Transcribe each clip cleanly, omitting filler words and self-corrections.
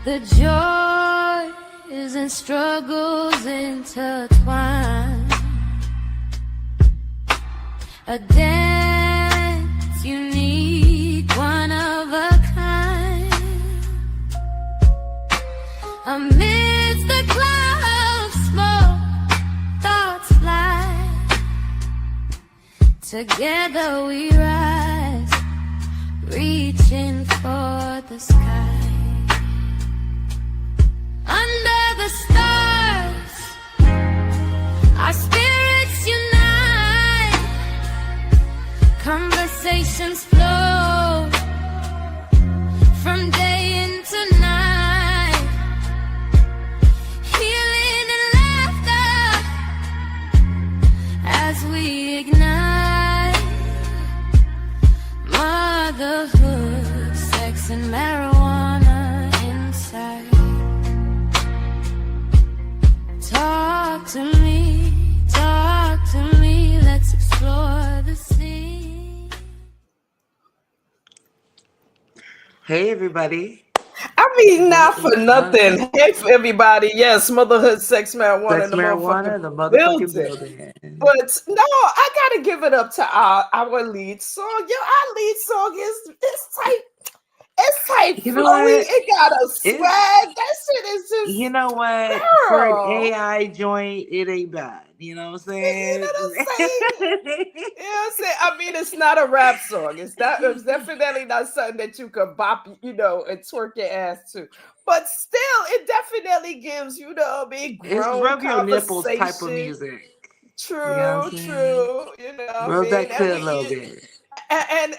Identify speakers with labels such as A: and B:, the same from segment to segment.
A: The joys and struggles intertwine. A dance unique, one of a kind. Amidst the clouds, smoke, thoughts fly. Together we rise, reaching for the sky. Under the stars, our spirits unite. Conversations flow from day into night. Healing and laughter as we ignite. Motherhood, sex and marijuana inside. Talk to me, let's explore the scene.
B: Hey, everybody.
C: I mean, not for nothing. Hey, for everybody. Yes, motherhood, sex, marijuana,
B: Sex,
C: the
B: marijuana, the motherfucking building.
C: But no, I gotta give it up to our lead song. Yo, our lead song is tight. It's tight,
B: You know
C: flowy.
B: what?
C: It got a swag. That shit is just.
B: You know what? For an AI joint, it ain't bad. You know what I'm saying?
C: You know what I'm saying? You know what I'm saying? I mean, it's not a rap song. It's definitely not something that you could bop, and twerk your ass to. But still, it definitely gives, grown
B: It's rub your nipples type of music.
C: True,
B: you know
C: true.
B: Rub that clit a little bit.
C: And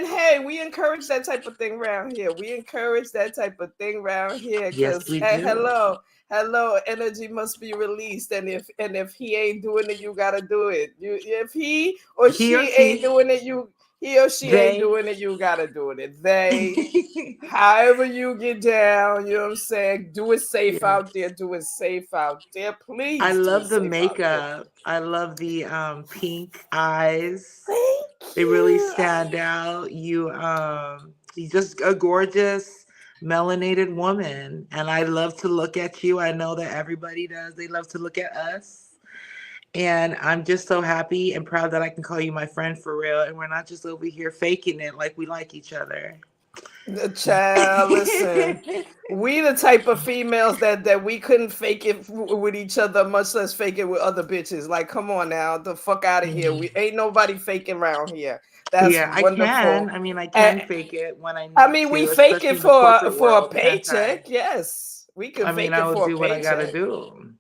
C: hey, we encourage that type of thing around here. Because
B: Yes, we do.
C: hello, energy must be released. And if he ain't doing it, you gotta do it. If he or she ain't doing it, he or she ain't doing it, you gotta do it. They, however you get down, you know what I'm saying? Do it safe out there. Do it safe out there, please.
B: I love the makeup. I love the pink eyes. They really stand out. You just a gorgeous melanated woman, and I love to look at you. I know that everybody does. They love to look at us. And I'm just so happy and proud that I can call you my friend for real. And we're not just over here faking it like we like each other.
C: Child, listen, we the type of females that we couldn't fake it with each other, much less fake it with other bitches. Like, come on now, the fuck out of here. We ain't nobody faking around here. That's wonderful.
B: I can. I mean, I can fake it when I need to.
C: We fake it for a paycheck. Yes, we can fake it for a paycheck.
B: I will do what I gotta do.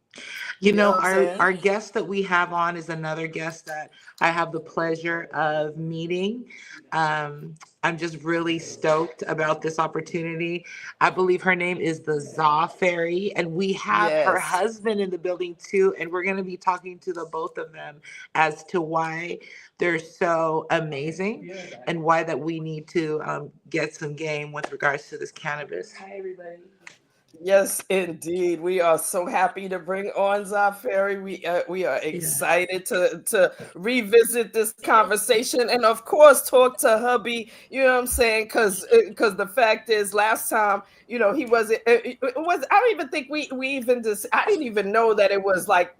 B: You know our guest that we have on is another guest that I have the pleasure of meeting. I'm just really stoked about this opportunity. I believe her name is the Za Fairy, and we have her husband in the building too. And we're going to be talking to the both of them as to why they're so amazing and why that we need to get some game with regards to this cannabis. Hi, everybody.
C: Yes, indeed. We are so happy to bring on Zafari. We are excited to revisit this conversation and, of course, talk to hubby. You know what I'm saying? Because the fact is, last time, he wasn't. It was. I don't even think we even just. I didn't even know that it was like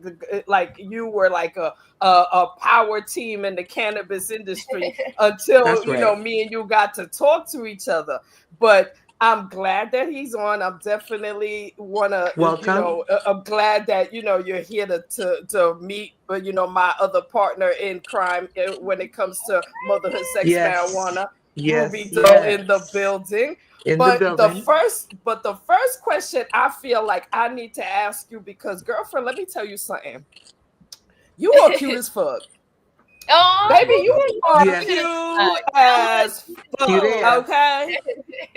C: you were like a power team in the cannabis industry until me and you got to talk to each other. But I'm glad that he's on. I'm definitely
B: welcome.
C: I'm glad that you're here to meet, my other partner in crime when it comes to motherhood, sex, marijuana. Ruby Doe in the building. The first question I feel like I need to ask you, because girlfriend, let me tell you something. You are cute as fuck.
D: Oh,
C: baby, you are cute as fuck.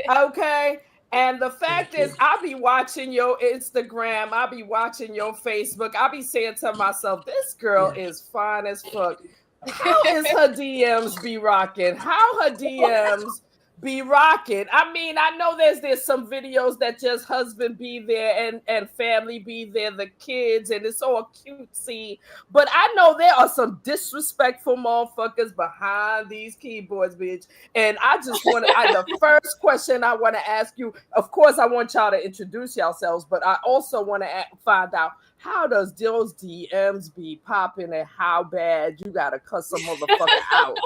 C: Okay. And the fact is, I'll be watching your Instagram. I'll be watching your Facebook. I'll be saying to myself, this girl is fine as fuck. How is her DMs be rocking? How her DMs be rocking. I mean, I know there's some videos that just husband be there and family be there, the kids, and it's all cutesy. But I know there are some disrespectful motherfuckers behind these keyboards, bitch. And I just want to, the first question I want to ask you, of course, I want y'all to introduce yourselves, but I also want to find out, how does those DMs be popping and how bad you got to cuss a motherfucker out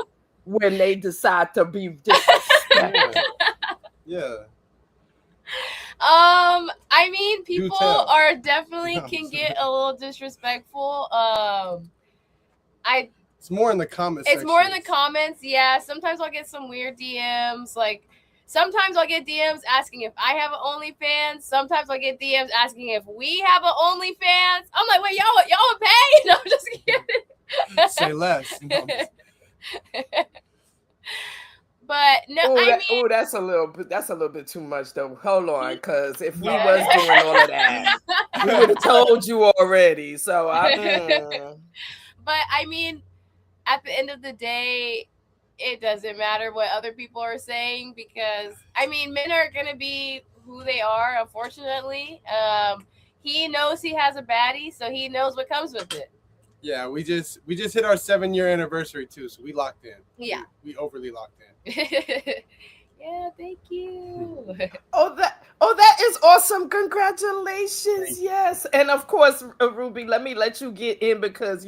C: when they decide to be disrespectful?
D: Yeah.
A: I mean, people are definitely can get a little disrespectful.
D: It's more in the comments.
A: It's more in the comments, yeah. Sometimes I'll get some weird DMs. Like, sometimes I'll get DMs asking if I have an OnlyFans. Sometimes I'll get DMs asking if we have an OnlyFans. I'm like, wait, y'all would pay? No, I'm just kidding.
D: Say less. No.
A: But no,
C: that's a little bit too much though. Hold on, because if we was doing all of that, we would have told you already. So
A: But I mean, at the end of the day, it doesn't matter what other people are saying, because I mean, men are gonna be who they are, unfortunately. He knows he has a baddie, so he knows what comes with it.
D: Yeah, we just hit our 7-year anniversary too, so we locked in.
A: Yeah,
D: we overly locked in.
A: Yeah, thank you.
C: Oh, that is awesome! Congratulations! Yes, and of course, Ruby, let me let you get in because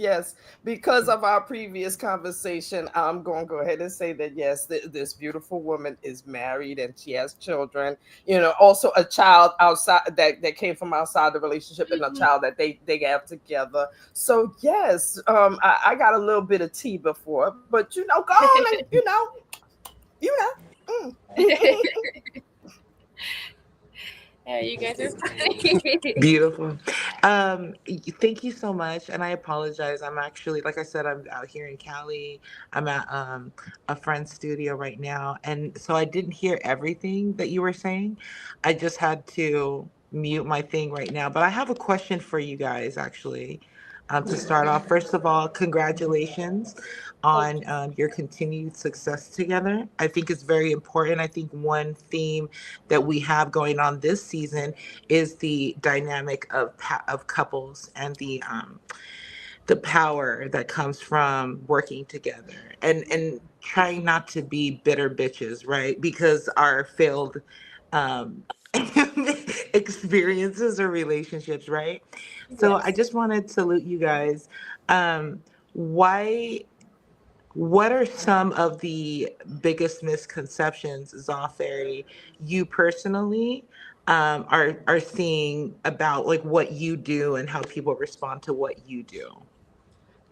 C: because of our previous conversation, I'm going to go ahead and say that yes, this beautiful woman is married and she has children. You know, also a child outside that came from outside the relationship, and a child that they have together. So yes, I got a little bit of tea before, but go on and
A: Yeah, you guys are funny.
B: Beautiful. Thank you so much. And I apologize. I'm actually, like I said, I'm out here in Cali. I'm at a friend's studio right now. And so I didn't hear everything that you were saying. I just had to mute my thing right now. But I have a question for you guys, actually. To start off, first of all, congratulations on your continued success together. I think it's very important. I think one theme that we have going on this season is the dynamic of couples and the power that comes from working together and trying not to be bitter bitches, right? Because our failed experiences or relationships, right? So I just want to salute you guys. What are some of the biggest misconceptions, Zafari, you personally are seeing about like what you do and how people respond to what you do?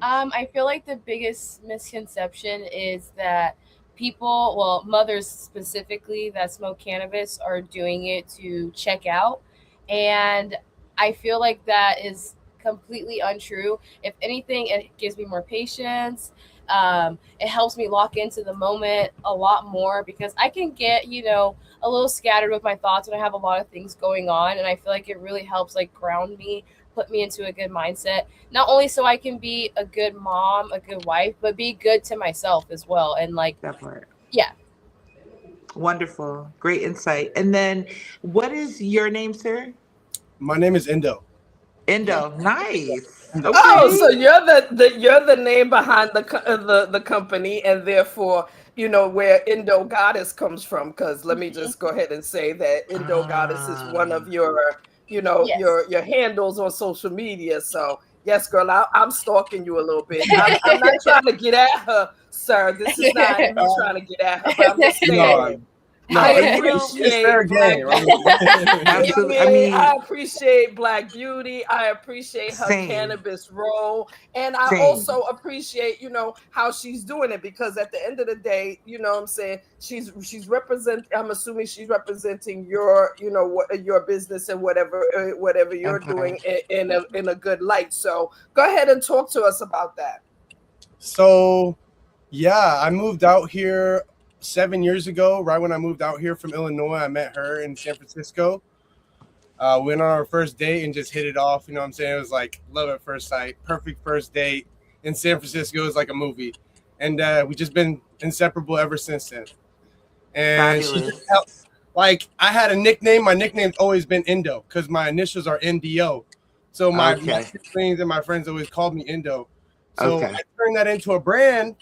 A: I feel like the biggest misconception is that people, well, mothers specifically that smoke cannabis, are doing it to check out. And I feel like that is completely untrue. If anything, it gives me more patience. It helps me lock into the moment a lot more, because I can get, a little scattered with my thoughts when I have a lot of things going on. And I feel like it really helps like ground me, put me into a good mindset, not only so I can be a good mom, a good wife, but be good to myself as well. And like
B: that part.
A: Yeah.
B: Wonderful. Great insight. And then what is your name, sir?
D: My name is Indo.
B: Indo. Nice.
C: Okay. Oh, so you're the name behind the company, and therefore where Indo Goddess comes from. Because let me just go ahead and say that Indo Goddess is one of your your handles on social media. So yes, girl, I'm stalking you a little bit. I'm not trying to get at her, sir. This is not me trying to get at her, but I'm just saying. I appreciate I appreciate Black Beauty. I appreciate her cannabis role, and I also appreciate how she's doing it, because at the end of the day, what I'm saying, she's I'm assuming she's representing your your business and whatever you're doing in a good light. So go ahead and talk to us about that.
D: So yeah, I moved out here 7 years ago. Right when I moved out here from Illinois, I met her in San Francisco. Went on our first date and just hit it off. You know what I'm saying? It was like love at first sight, perfect first date in San Francisco. It was like a movie. And we just been inseparable ever since then. and she just helped.
B: Fabulous.
D: Like I had a nickname. My nickname's always been Indo because my initials are NDO. So my
B: Okay.
D: siblings and my friends always called me Indo. So
B: Okay.
D: I turned that into a brand,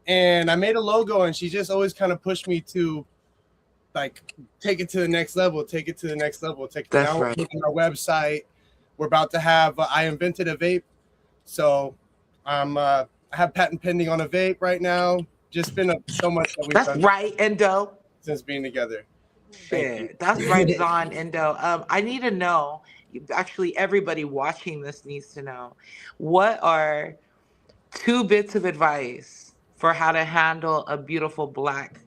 D: and I made a logo, and she just always kind of pushed me to like take it to the next level, take it to the next level, take it.
B: That's
D: Now we're
B: right.
D: putting our website. We're about to have. I invented a vape, so I have patent pending on a vape right now. Just been so much that we've
B: That's
D: done
B: right, Endo.
D: since being together. Thank you.
B: Shit. That's right, Zon, Endo. I need to know, actually, everybody watching this needs to know, what are 2 bits of advice for how to handle a beautiful black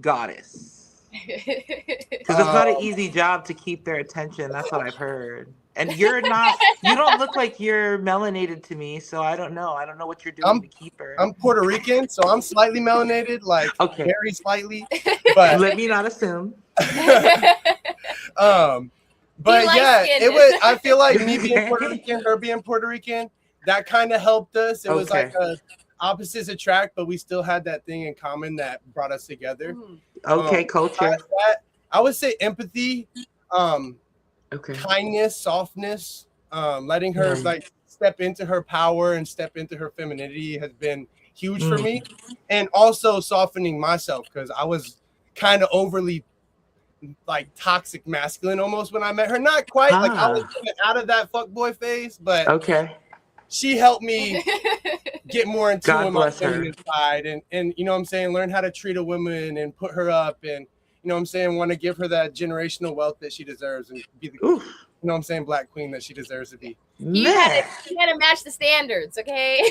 B: goddess? Because it's not an
D: Um,
B: easy job to keep their attention. That's what I've heard. And you don't look like you're melanated to me, so I don't know. I don't know what you're doing
D: I'm
B: to keep her.
D: I'm Puerto Rican, so I'm slightly melanated, like
B: Okay.
D: very slightly, but
B: Let me not assume.
D: um,
A: He
D: but
A: light
D: yeah,
A: skinned.
D: it was. I feel like me being Puerto Rican, her being Puerto Rican, that kind of helped us. It was like
B: Okay.
D: a opposites attract, but we still had that thing in common that brought us together.
B: Okay, culture.
D: Besides that, I would say empathy, um,
B: Okay.
D: kindness, softness, letting her
B: Mm.
D: like step into her power and step into her femininity has been huge for
B: Mm.
D: me. And also softening myself because I was kind of overly like toxic masculine almost when I met her. Not quite like I was
B: Ah.
D: coming out of that fuckboy phase, but
B: Okay.
D: she helped me get more in tune
B: God
D: with my
B: bless her.
D: feminine side and you know what I'm saying, learn how to treat a woman and put her up and you know what I'm saying, want to give her that generational wealth that she deserves and be the
B: Oof.
D: you know what I'm saying, black queen that she deserves to be.
B: Man.
A: You had to match the standards, okay?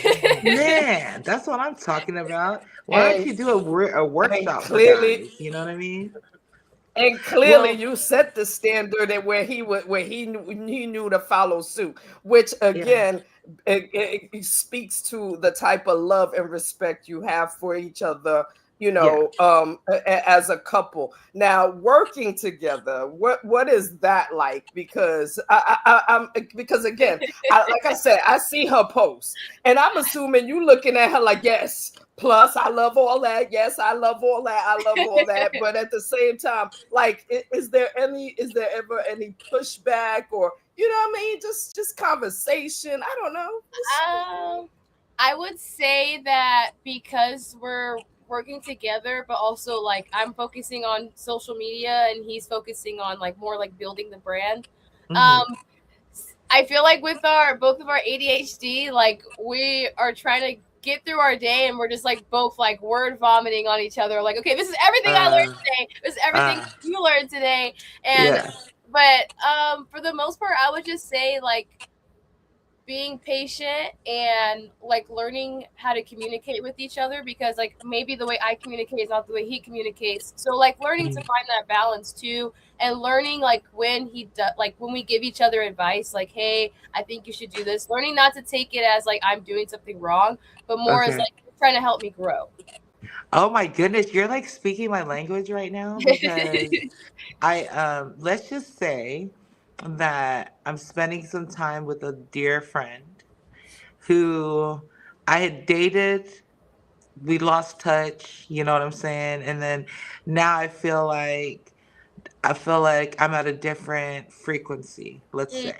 B: Man, that's what I'm talking about. Why don't
C: And
B: you do a
C: and
B: workshop for
C: clearly
B: guys? You know what I mean?
C: And clearly,
B: Well,
C: you set the standard and where he knew to follow suit, which
B: yeah.
C: again it speaks to the type of love and respect you have for each other.
B: Yeah.
C: As a couple. Now, working together, what is that like? Because because again, like I said, I see her post, and I'm assuming you looking at her like, yes. Plus, I love all that. Yes, I love all that. I love all that. But at the same time, like, is there ever any pushback or you know what I mean? Just conversation. I don't know.
A: I would say that because we're working together, but also like I'm focusing on social media and he's focusing on like more like building the brand.
B: Mhm.
A: Um, I feel like with our both of our ADHD, like we are trying to get through our day and we're just like both like word vomiting on each other. Like, okay, this is everything I learned
B: Uh,
A: today. This is everything
B: uh,
A: you learned today. And
B: yeah.
A: but for the most part, I would just say like being patient and like learning how to communicate with each other because like maybe the way I communicate is not the way he communicates. So like learning to
B: Mhm.
A: find that balance too and learning like when he does like when we give each other advice like hey, I think you should do this. Learning not to take it as like I'm doing something wrong, but more as
B: Okay.
A: like trying to help me grow.
B: Oh my goodness, you're like speaking my language right now because let's just say that I'm spending some time with a dear friend who I had dated. We lost touch, you know what I'm saying? And then now I feel like I'm at a different frequency, let's
A: Mm,
B: say.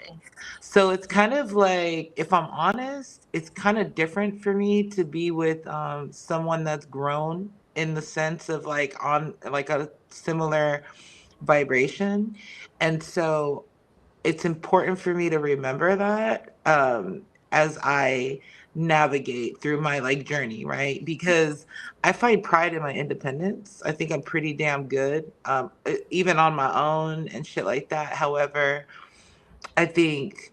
B: So it's kind of like, if I'm honest, it's kind of different for me to be with someone that's grown in the sense of like on like a similar vibration. And so it's important for me to remember that as I navigate through my like journey, right? Because I find pride in my independence. I think I'm pretty damn good, even on my own and shit like that. However, I think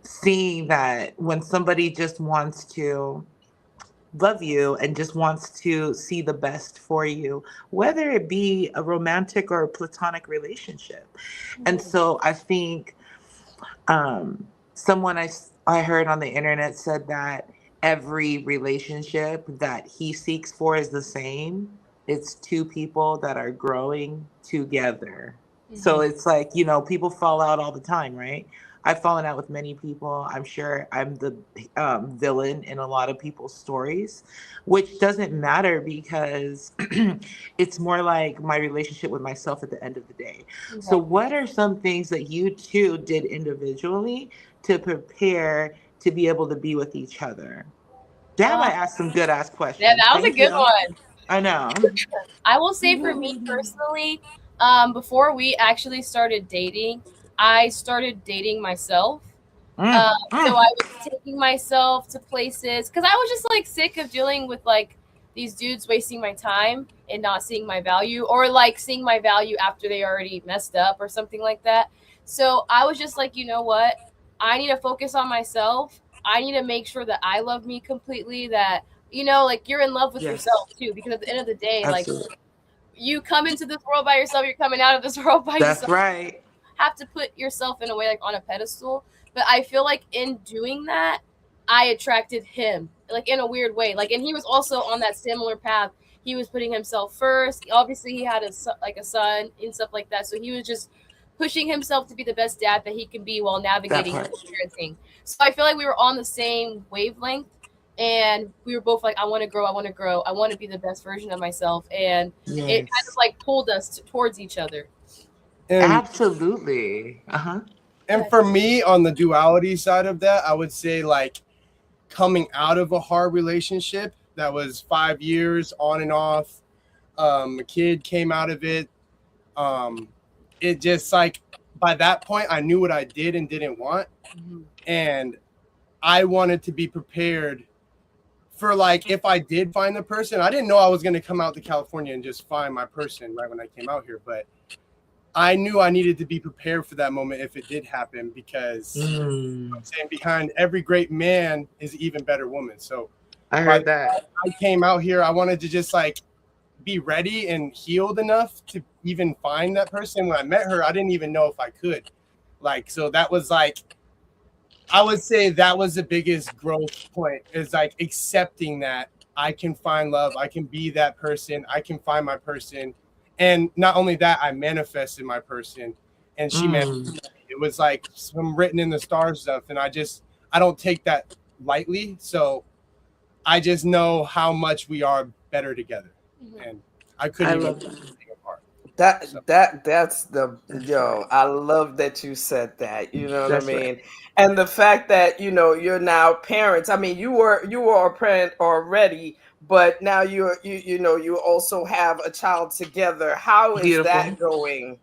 B: seeing that when somebody just wants to love you and just wants to see the best for you, whether it be a romantic or a platonic relationship. And
A: mhm,
B: so I think someone I heard on the internet said that every relationship that he seeks for is the same. It's two people that are growing together. So
A: mhm.
B: it's like, people fall out all the time, right? I've fallen out with many people. I'm sure I'm the villain in a lot of people's stories, which doesn't matter because it's more like my relationship with myself at the end of the day. So,
A: Exactly.
B: what are some things that you two did individually to prepare to be able to be with each other? Damn, I
A: Um,
B: asked some good ass
A: yeah,
B: questions.
A: that was a
B: Thank
A: good
B: you.
A: one.
B: I know.
A: I will say for me personally, before we actually started dating, I started dating myself.
B: Mm,
A: So
B: mm.
A: I was taking myself to places because I was just like sick of dealing with like these dudes wasting my time and not seeing my value, or like seeing my value after they already messed up or something like that. So I was just like, you know what? I need to focus on myself. I need to make sure that I love me completely, that, like you're in love with
B: Yes,
A: yourself too, because at the end of the day, like
B: absolutely.
A: you come into this world by yourself, you're coming out of this world by
B: That's
A: yourself.
B: right.
A: Have to put yourself in a way like on a pedestal. But I feel like in doing that, I attracted him like in a weird way. Like, and he was also on that similar path. He was putting himself first. Obviously, he had a son and stuff like that. So he was just pushing himself to be the best dad that he can be while
B: That
A: navigating
B: part.
A: parenting. So I feel like we were on the same wavelength, and we were both like, I want to grow, I want to grow, I want to be the best version of myself, and it kind of
B: Yes.
A: like pulled us towards each other.
D: And
B: Absolutely. Uh-huh.
D: and for me, on the duality side of that, I would say like coming out of a hard relationship that was 5 years on and off. A kid came out of it. Um, it just like by that point, I knew what I did and didn't want,
A: Mhm.
D: and I wanted to be prepared for like if I did find the person. I didn't know I was going to come out to California and just find my person right when I came out here, but I knew I needed to be prepared for that moment if it did happen, because I'm
B: Mm,
D: saying behind every great man is an even better woman. So
B: I
D: by the
B: heard that.
D: time I came out here, I wanted to just like be ready and healed enough to even find that person. When I met her, I didn't even know if I could. Like, so that was like, I would say that was the biggest growth point, is like accepting that I can find love, I can be that person, I can find my person. And not only that, I manifested my person and she
B: Mm,
D: manifested me. It was like some written in the stars stuff. And I don't take that lightly. So I just know how much we are better together.
A: Mhm.
D: And I
B: I
D: couldn't even
B: love
D: put
B: that.
D: anything apart. So
C: That's the
B: That's
C: yo.
B: right.
C: I love that you said that. You know what I
B: That's right.
C: mean? And the fact that you're now parents. I mean, you were a parent already, but now you also have a child together. How is
B: Beautiful.
C: that going?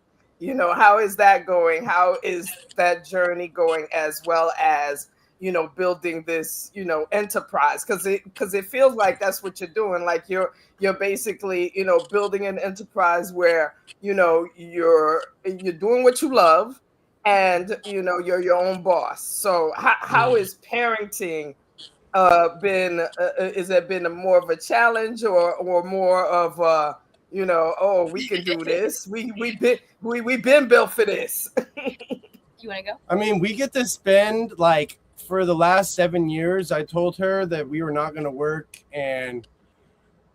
C: How is that going? How is that journey going, as well as building this enterprise? Because it feels like that's what you're doing. Like you're basically building an enterprise where you're doing what you love, and you're your own boss. So how
B: Mm.
C: is parenting been is it been a more of a challenge, or more of oh, we can do this, we've been built for this?
A: You want to go?
D: I mean, we get to spend like for the last 7 years. I told her that we were not going to work, and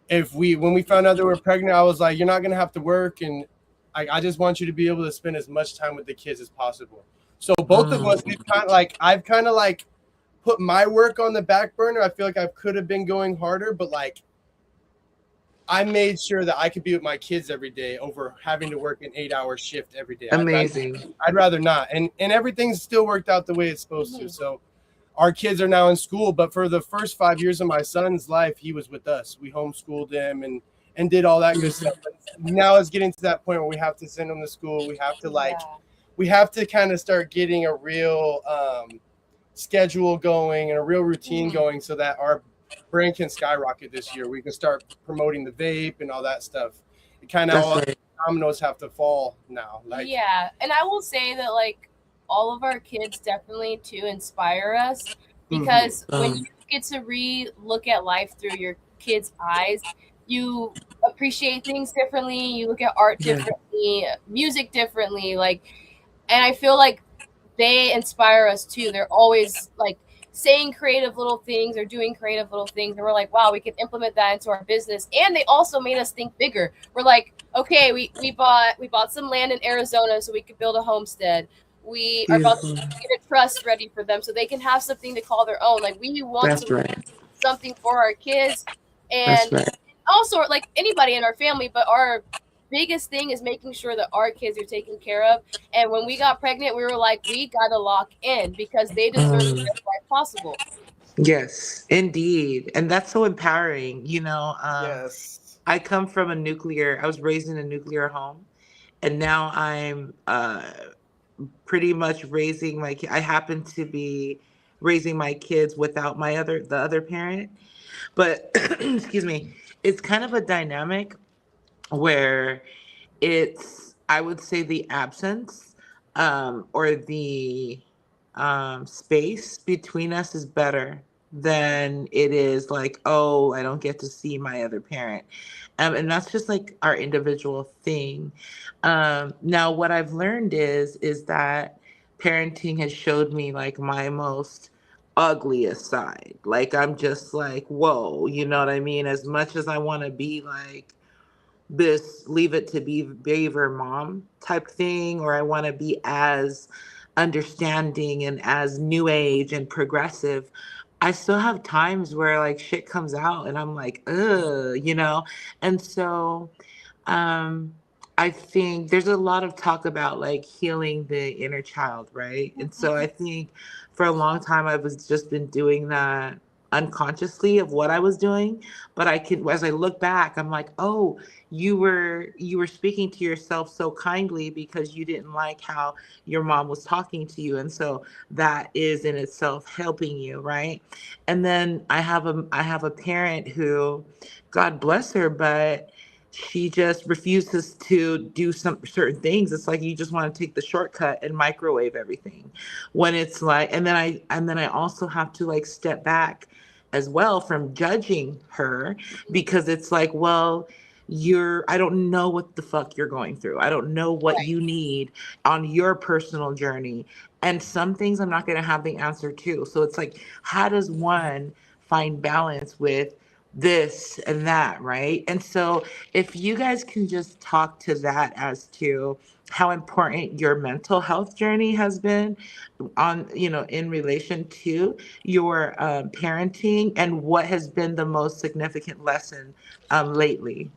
D: when we found out that we were pregnant, I was like, "You're not going to have to work, and I just want you to be able to spend as much time with the kids as possible." So both of us,
B: Mm.
D: I've kind of like put my work on the back burner. I feel like I could have been going harder, but like I made sure that I could be with my kids every day over having to work an 8-hour shift every day.
B: Amazing.
D: I'd rather not. And everything's still worked out the way it's supposed to.
A: Mhm.
D: So our kids are now in school, but for the first 5 years of my son's life, he was with us. We homeschooled him and did all that good stuff. But now it's getting to that point where we have to send him to school.
A: Yeah.
D: We have to kind of start getting a real schedule going and a real routine
A: Mhm.
D: going so that our brand can skyrocket this year. We can start promoting the vape and all that stuff. It kind of
B: That's
D: all
B: right.
D: dominoes have to fall now. Like,
A: Yeah, and I will say that like all of our kids definitely to inspire us,
D: mhm.
A: because when you get to look at life through your kids' eyes, you appreciate things differently, you look at art
B: Yeah.
A: differently, music differently, like, and I feel like they inspire us too. They're always like saying creative little things or doing creative little things, and we're like, wow, we can implement that into our business. And they also made us think bigger. We're like, okay, we bought some land in Arizona so we could build a homestead. We are about to
B: Beautiful.
A: get a trust ready for them so they can have something to call their own. Like we want to
B: That's
A: leave
B: right.
A: something for our kids,
B: That's
A: and
B: right.
A: also like anybody in our family, but our biggest thing is making sure that our kids are taken care of. And when we got pregnant, we were like, we gotta lock in because they deserve the
B: Mm.
A: best life possible.
B: Yes, indeed. And that's so empowering.
C: Yes.
B: I come from I was raised in a nuclear home, and now I'm pretty much I happen to be raising my kids without the other parent. But excuse me, it's kind of a dynamic where I would say the absence or the space between us is better than it is like, oh, I don't get to see my other parent. And that's just like our individual thing. Now, what I've learned is that parenting has showed me like my most ugliest side. Like I'm just like, whoa, you know what I mean? As much as I want to be like this leave it to beaver mom type thing, or I want to be as understanding and as new age and progressive, I still have times where like shit comes out and I'm like, ugh, and so um I think there's a lot of talk about like healing the inner child, right? And so I think for a long time I was just been doing that unconsciously of what I was doing. But as I look back, I'm like, oh, you were speaking to yourself so kindly because you didn't like how your mom was talking to you, and so that is in itself helping you, right? And then I have a parent who, God bless her, but she just refuses to do some certain things. It's like you just want to take the shortcut and microwave everything. When it's like, and then I also have to like step back as well from judging her, because it's like, well, I don't know what the fuck you're going through. I don't know what
A: Right.
B: you need on your personal journey. And some things I'm not going to have the answer to. So it's like, how does one find balance with this and that, right? And so if you guys can just talk to that as to how important your mental health journey has been in relation to your parenting, and what has been the most significant lesson lately.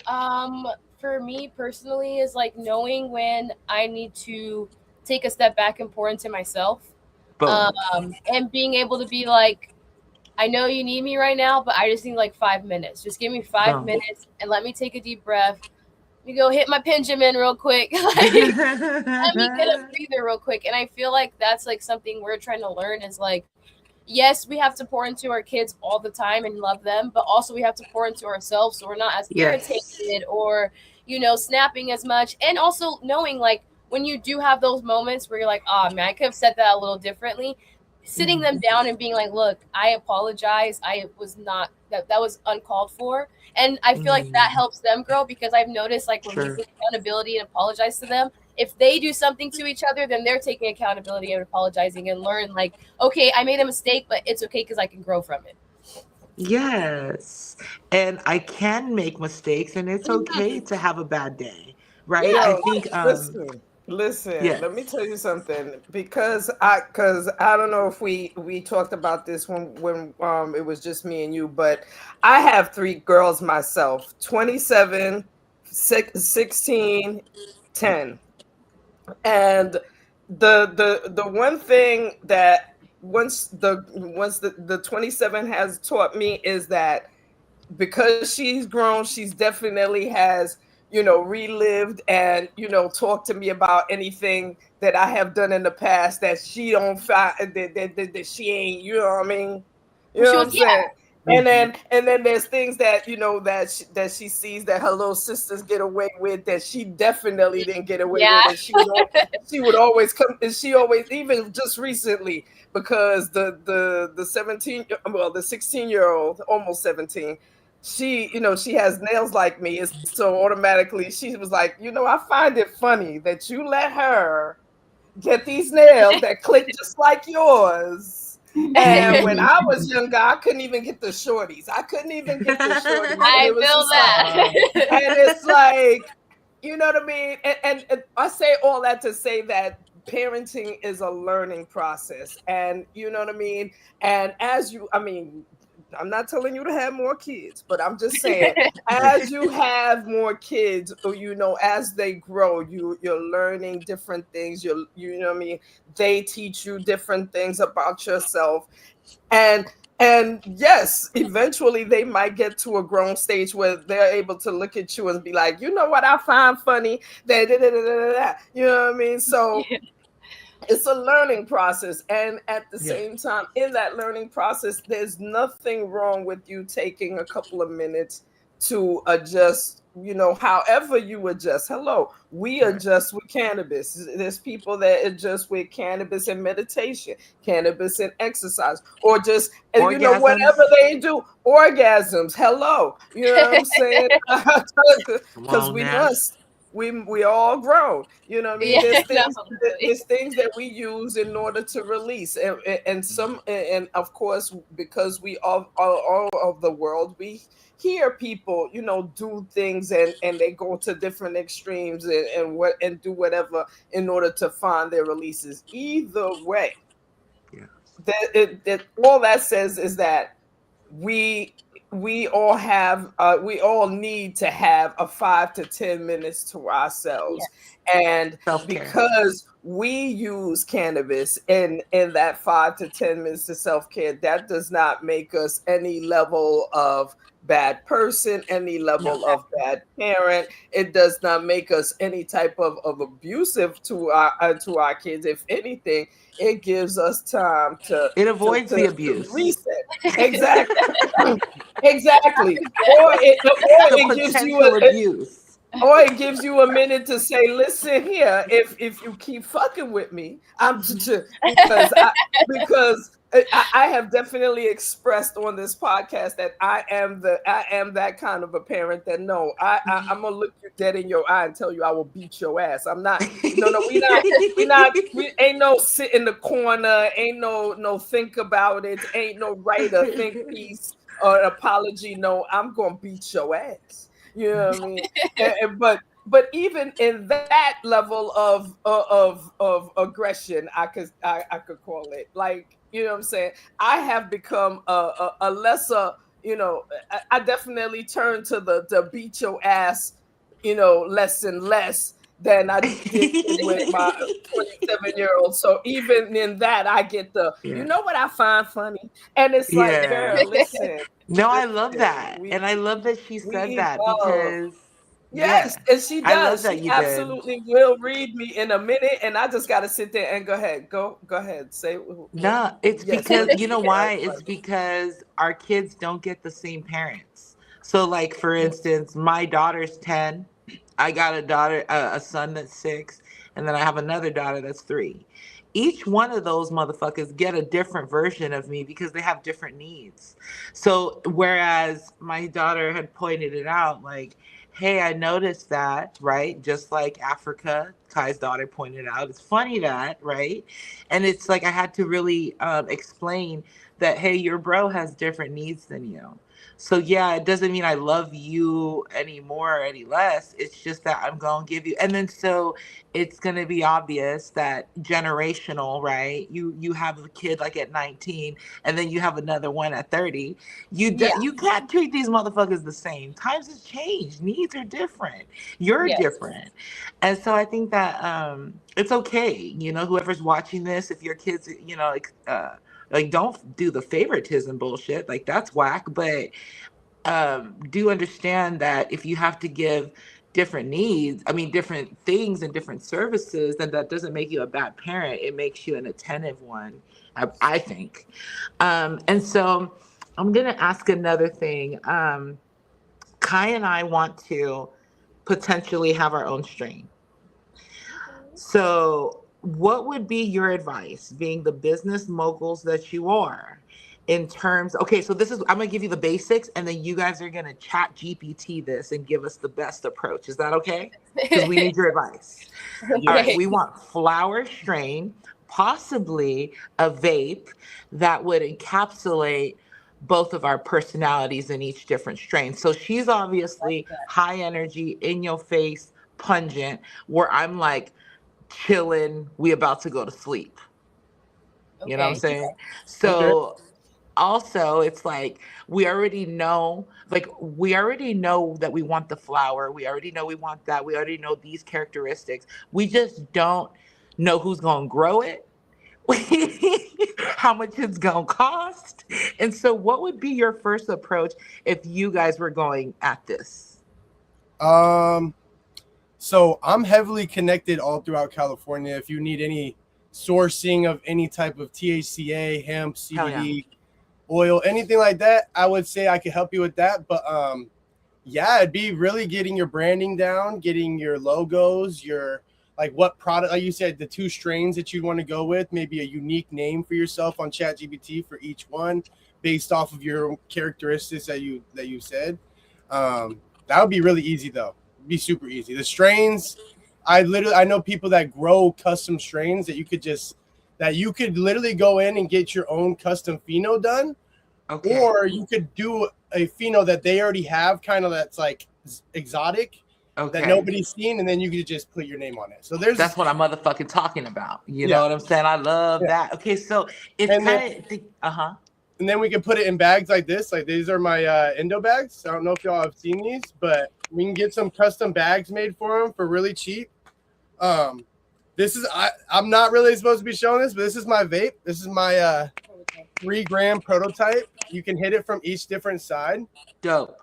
A: Um, for me personally, is like knowing when I need to take a step back and pour into myself.
B: Boom.
A: And being able to be like, I know you need me right now, but I just need like 5 minutes. Just give me five
B: Boom.
A: minutes and let me take a deep breath. Let me go hit my Benjamin real quick. Like, let me get a breather real quick. And I feel like that's like something we're trying to learn is like, yes, we have to pour into our kids all the time and love them, but also we have to pour into ourselves so we're not as
B: Yes.
A: irritated or, snapping as much. And also knowing like when you do have those moments where you're like, oh man, I could have said that a little differently. Sitting them down and being like, look, I apologize. I was not that was uncalled for. And I feel like that
B: Mm,
A: helps them grow because I've noticed like when we
B: sure.
A: take accountability and apologize to them, if they do something to each other, then they're taking accountability and apologizing and learn like, okay, I made a mistake, but it's okay because I can grow from it.
B: Yes. And I can make mistakes, and it's okay to have a bad day, right? I
A: Yeah,
C: Yo,
B: think
C: listen. Let me
B: yes.
C: tell you something because I don't know if we talked about this when it was just me and you, but I have three girls myself: 27, 16, 10. And the one thing that once the 27 has taught me is that because she's grown, she's definitely has, relived and, talked to me about anything that I have done in the past that she don't find that she ain't, you know what I mean? You know
A: she
C: what
A: was,
C: I'm
A: yeah,
C: saying? And
B: Mhm.
C: then there's things that that she sees that her little sisters get away with that she definitely didn't get away
A: yeah.
C: with, and she would always come, and she always, even just recently, because the 17, well, the 16-year-old, almost 17, she has nails like me, and so automatically she was like, I find it funny that you let her get these nails that click just like yours. And when I was younger, I couldn't even get the shorties. I couldn't even get the shorties. And
A: I
C: it was
A: feel
C: just like,
A: that.
C: and it's like, you know what I mean? And I say all that to say that parenting is a learning process, and you know what I mean. And I'm not telling you to have more kids, but I'm just saying, as you have more kids, as they grow, you're learning different things. You know what I mean. They teach you different things about yourself, and yes, eventually they might get to a grown stage where they're able to look at you and be like, you know what I find funny, you know what I mean. So
A: Yeah.
C: it's a learning process, and at the
B: Yeah.
C: same time, in that learning process, there's nothing wrong with you taking a couple of minutes to adjust, however you adjust. Hello, we
B: Right.
C: adjust with cannabis. There's people that adjust with cannabis and meditation, cannabis and exercise, or just whatever
B: Orgasms.
C: they do. Orgasms, hello, you know what I'm saying.
B: Come
C: Because
B: on
C: we
B: now.
C: must, we all grown, you know what I mean.
A: Yeah,
C: There's
A: no,
C: things
A: really.
C: there's things that we use in order to release, and of course, because we all of the world, we hear people, do things, and they go to different extremes, and do whatever in order to find their releases. Either way,
B: Yeah.
C: that all that says is that we we all need to have a 5 to 10 minutes to ourselves,
A: Yes.
C: and
B: Self-care.
C: because we use cannabis in that 5 to 10 minutes to self-care, that does not make us any level of bad person, any
B: No.
C: level of bad parent. It does not make us any type of abusive to our kids. If anything, it gives us time to
B: It avoids the
C: to
B: abuse.
C: reset. Exactly. Exactly. Or
B: The
C: it gives you
B: potential abuse.
C: or it gives you a minute to say, listen here, if you keep fucking with me, because I have definitely expressed on this podcast that I am that kind of a parent that, no, I'm gonna look you dead in your eye and tell you I will beat your ass. I'm not, no, we ain't no sit in the corner, ain't no think about it, ain't no write a think piece or an apology. No, I'm gonna beat your ass. You know what I mean? But even in that level of aggression, I could call it, like, you know what I'm saying. I have become a lesser, I definitely turn to the beat your ass, less and less than I did with my 27-year-old. So even in that, I get the,
B: Yeah.
C: what I find funny, and it's like,
B: Yeah.
C: girl, listen,
B: No, I love
C: listen,
B: that. And I love that she said
C: we
B: that
C: evolve.
B: because,
C: Yes,
B: yeah,
C: and she
B: I love
C: does.
B: that
C: She
B: you did.
C: absolutely will read me in a minute, and I just got to sit there and go ahead, go ahead, say what.
B: No, it's
C: Yes,
B: because,
C: what
B: you
C: you
B: know
C: find
B: why? It's
C: funny.
B: because our kids don't get the same parents. So, like, for instance, my daughter's 10. I got a son that's 6, and then I have another daughter that's 3. Each one of those motherfuckers get a different version of me because they have different needs. So, whereas my daughter had pointed it out, like, hey, I noticed that, right? Just like Africa, Kai's daughter pointed out. It's funny that, right? And it's like I had to really explain that, hey, your bro has different needs than you. So yeah, it doesn't mean I love you any more or any less. It's just that I'm gonna give you, and then so it's gonna be obvious that generational, right? You have a kid like at 19, and then you have another one at 30.
A: Yeah.
B: You can't treat these motherfuckers the same. Times has changed. Needs are different. You're
A: Yes.
B: different. And so I think that it's okay, whoever's watching this, if your kids, like don't do the favoritism bullshit, like that's whack. But do understand that if you have to give different needs, I mean, different things and different services, then that doesn't make you a bad parent. It makes you an attentive one, I think. And so I'm gonna ask another thing. Kai and I want to potentially have our own strain. So, what would be your advice, being the business moguls that you are, in terms? Okay, so this is, I'm gonna give you the basics, and then you guys are gonna chat GPT this and give us the best approach. Is that okay? Because we need your advice. All right,
A: Okay.
B: we want flower strain, possibly a vape that would encapsulate both of our personalities in each different strain. So she's obviously high energy, in your face, pungent, where I'm like chilling, we about to go to sleep. You know what I'm
A: Okay.
B: saying?
D: Okay.
B: So also it's like we already know that we want the flower. We already know we want that. We already know these characteristics. We just don't know who's gonna grow it, how much it's gonna cost. And so what would be your first approach if you guys were going at this?
D: Um, so I'm heavily connected all throughout California. If you need any sourcing of any type of THCA, hemp,
B: Hell yeah.
D: CBD, oil, anything like that, I would say I could help you with that. But yeah, it'd be really getting your branding down, getting your logos, your like what product, like you said, the 2 strains that you want to go with, maybe a unique name for yourself on ChatGPT for each one, based off of your characteristics that you said. That would be really easy though. It'd be super easy. The strains, I know people that grow custom strains that you could literally go in and get your own custom pheno done,
B: Okay.
D: or you could do a pheno that they already have, kind of that's like exotic
B: Okay.
D: that nobody's seen, and then you could just put your name on it. So
B: That's what I'm motherfucking talking about. You
D: Yeah.
B: know what I'm saying? I love
D: Yeah.
B: that. Okay, so it's
D: And then-
B: kind of
D: and then we can put it in bags like this. Like these are my endo bags. I don't know if y'all have seen these, but we can get some custom bags made for them for really cheap. This is I'm not really supposed to be showing this, but this is my vape. This is my 3 gram prototype. You can hit it from each different side.
B: dope.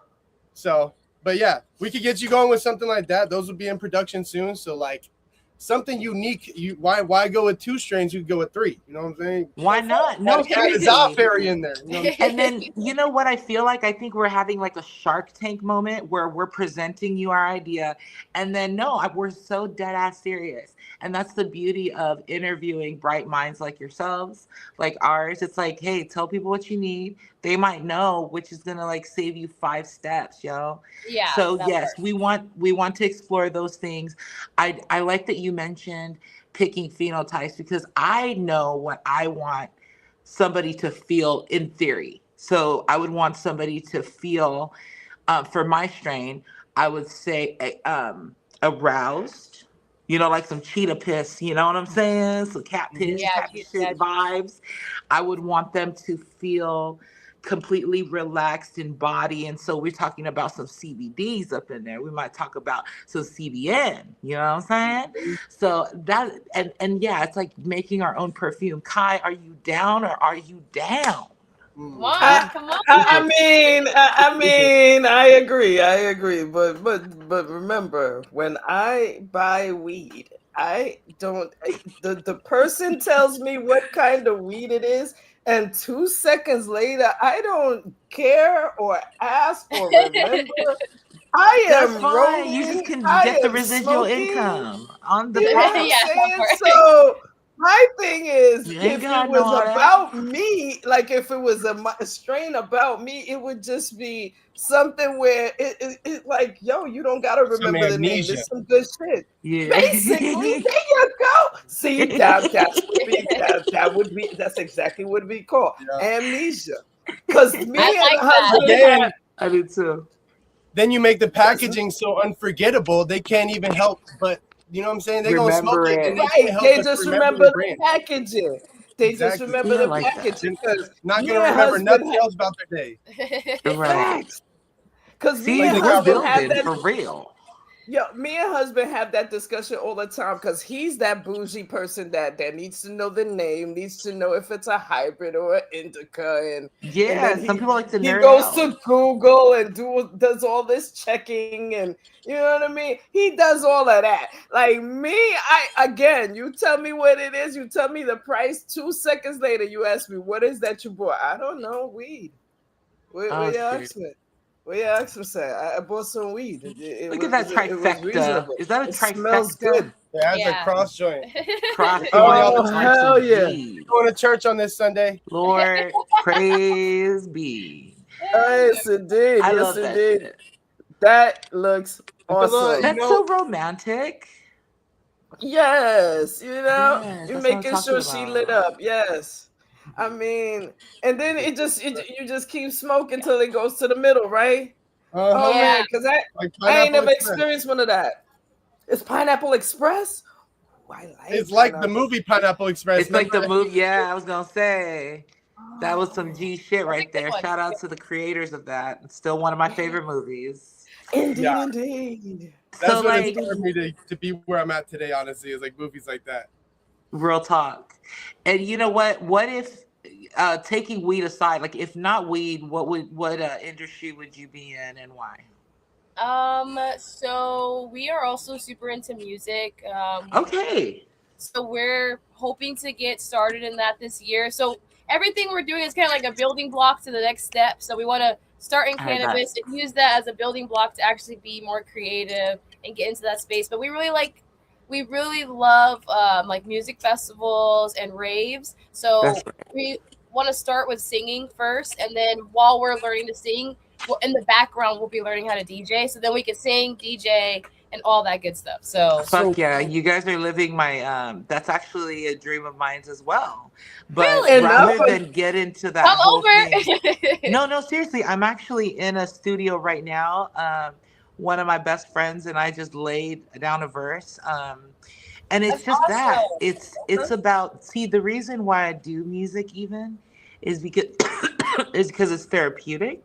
D: So, but yeah, we could get you going with something like that. Those will be in production soon. So like something unique. Why go with 2 strains? You could go with 3. You know what I'm saying?
B: Why not? No,
D: Add a
B: seriously.
D: Zop fairy in there. You know what I'm saying?
B: And then you know what I feel like? I think we're having like a Shark Tank moment where we're presenting you our idea, and then we're so dead ass serious. And that's the beauty of interviewing bright minds like yourselves, like ours. It's like, hey, tell people what you need. They might know, which is gonna like save you 5 steps, yo.
A: Yeah.
B: So
A: that
B: yes,
A: works.
B: we want to explore those things. I like that you mentioned picking phenotypes because I know what I want somebody to feel in theory. So I would want somebody to feel, for my strain, I would say aroused. You know, like some cheetah piss. You know what I'm saying? Some cat piss,
A: Yeah,
B: cat shit vibes. I would want them to feel completely relaxed in body. And so we're talking about some CBDs up in there. We might talk about some CBN, you know what I'm saying? So that, and yeah, it's like making our own perfume. Kai, are you down or are you down?
A: Come on, come on.
C: I mean, I agree. But remember, when I buy weed, I don't. The person tells me what kind of weed it is, and 2 seconds later, I don't care or ask or remember. I
B: That's
C: am
B: fine.
C: rolling.
B: You just can
C: I
B: get the
C: am
B: residual
C: smoking.
B: income on the
C: You know what I'm
A: Yeah,
C: saying?
A: right.
C: So my thing is,
B: You ain't
C: if it
B: got
C: was
B: no that.
C: about me, like if it was a strain about me, it would just be something where it like, yo, you don't gotta remember the name.
D: amnesia.
C: It's some good shit.
B: Yeah.
C: Basically, there you go. See, that's exactly what we call amnesia. Because me
A: I
C: and
A: like
C: the
A: that.
C: husband
D: Then,
C: had,
B: I do too.
D: then you make the packaging so unforgettable they can't even help but, you know what I'm saying? They're gonna
B: Remember
D: smoke it
B: it.
D: and they
C: right,
D: can't help
C: they
D: but
C: just
D: remember
C: remember
D: the
C: the
D: brand.
C: packaging. They just
D: Exactly.
C: remember
B: Yeah,
C: the
B: like that.
C: packaging because
D: Not
C: me
D: gonna
C: and
D: remember
C: husband
D: nothing
C: had
D: else about their day.
B: Right.
C: facts. Because me
B: See,
C: and
D: Like
B: we're
C: husband have
B: building
C: that.
B: for real.
C: Yeah, me and husband have that discussion all the time because he's that bougie person that needs to know the name, needs to know if it's a hybrid or an indica, and
B: Yeah,
C: then
B: some people like to
C: he
B: nerd
C: goes
B: out.
C: to Google and does all this checking, and you know what I mean. He does all of that. Like me, you tell me what it is, you tell me the price. 2 seconds later, you ask me what is that you bought. I don't know, weed. Where your
B: shit.
C: accent? Where your accent say? I bought some weed.
B: Look at that
C: It was
B: trifecta.
C: reasonable.
B: Is that a
C: It smells
B: trifecta?
C: good.
D: Yeah, that's a
A: Yeah.
D: cross joint.
B: Cross
C: Oh,
B: joint,
C: hell yeah.
B: weed.
D: Going to church on this Sunday.
B: Lord, praise be.
C: Yes, indeed.
B: I
C: Yes,
B: love that
C: indeed.
B: shit.
C: That looks
D: Because,
C: awesome.
B: That's so romantic.
C: Yes,
B: Yes,
C: you're
B: that's what I'm
C: making sure
B: talking
C: she
B: about.
C: lit up. Yes. I mean, and then you just keep smoking till it goes to the middle, right? Oh
A: Yeah.
C: man, because
D: Like
C: I ain't
D: Pineapple
C: never
D: Express.
C: experienced one of that. It's Pineapple Express? I like
D: It's like the
C: Pineapple.
D: movie Pineapple Express.
B: It's like the
D: Remember?
B: movie. Yeah, I was gonna say that was some
C: Oh,
B: G shit
A: That's a
B: right
A: good
B: there.
A: one.
B: Shout out to the creators of that. It's still one of my
C: yeah.
B: favorite movies.
C: Indeed,
D: Yeah,
C: indeed.
B: So
D: that's what
C: Indeed,
B: like
D: inspired me
C: indeed.
D: to be where I'm at today. Honestly, is like movies like that.
B: real talk. And you know what? What if taking weed aside, like if not weed, what industry would you be in and why?
A: So we are also super into music.
B: Okay.
A: So we're hoping to get started in that this year. So everything we're doing is kind of like a building block to the next step. So we want to start in
B: I heard that.
A: cannabis and use that as a building block to actually be more creative and get into that space. But we really love like music festivals and raves.
B: That's
A: So
B: right.
A: we want to start with singing first, and then while we're learning to sing, in the background we'll be learning how to DJ. So then we can sing, DJ, and all that good stuff. So
B: Fuck
D: So,
B: yeah, you guys are living my that's actually a dream of mine as well. But
A: really,
C: Enough.
B: rather than get into that
A: come
B: whole thing,
A: over.
B: no, no, seriously, I'm actually in a studio right now. One of my best friends and I just laid down a verse. And it's
A: That's
B: just that.
A: awesome.
B: It's about see the reason why I do music even is because is because it's therapeutic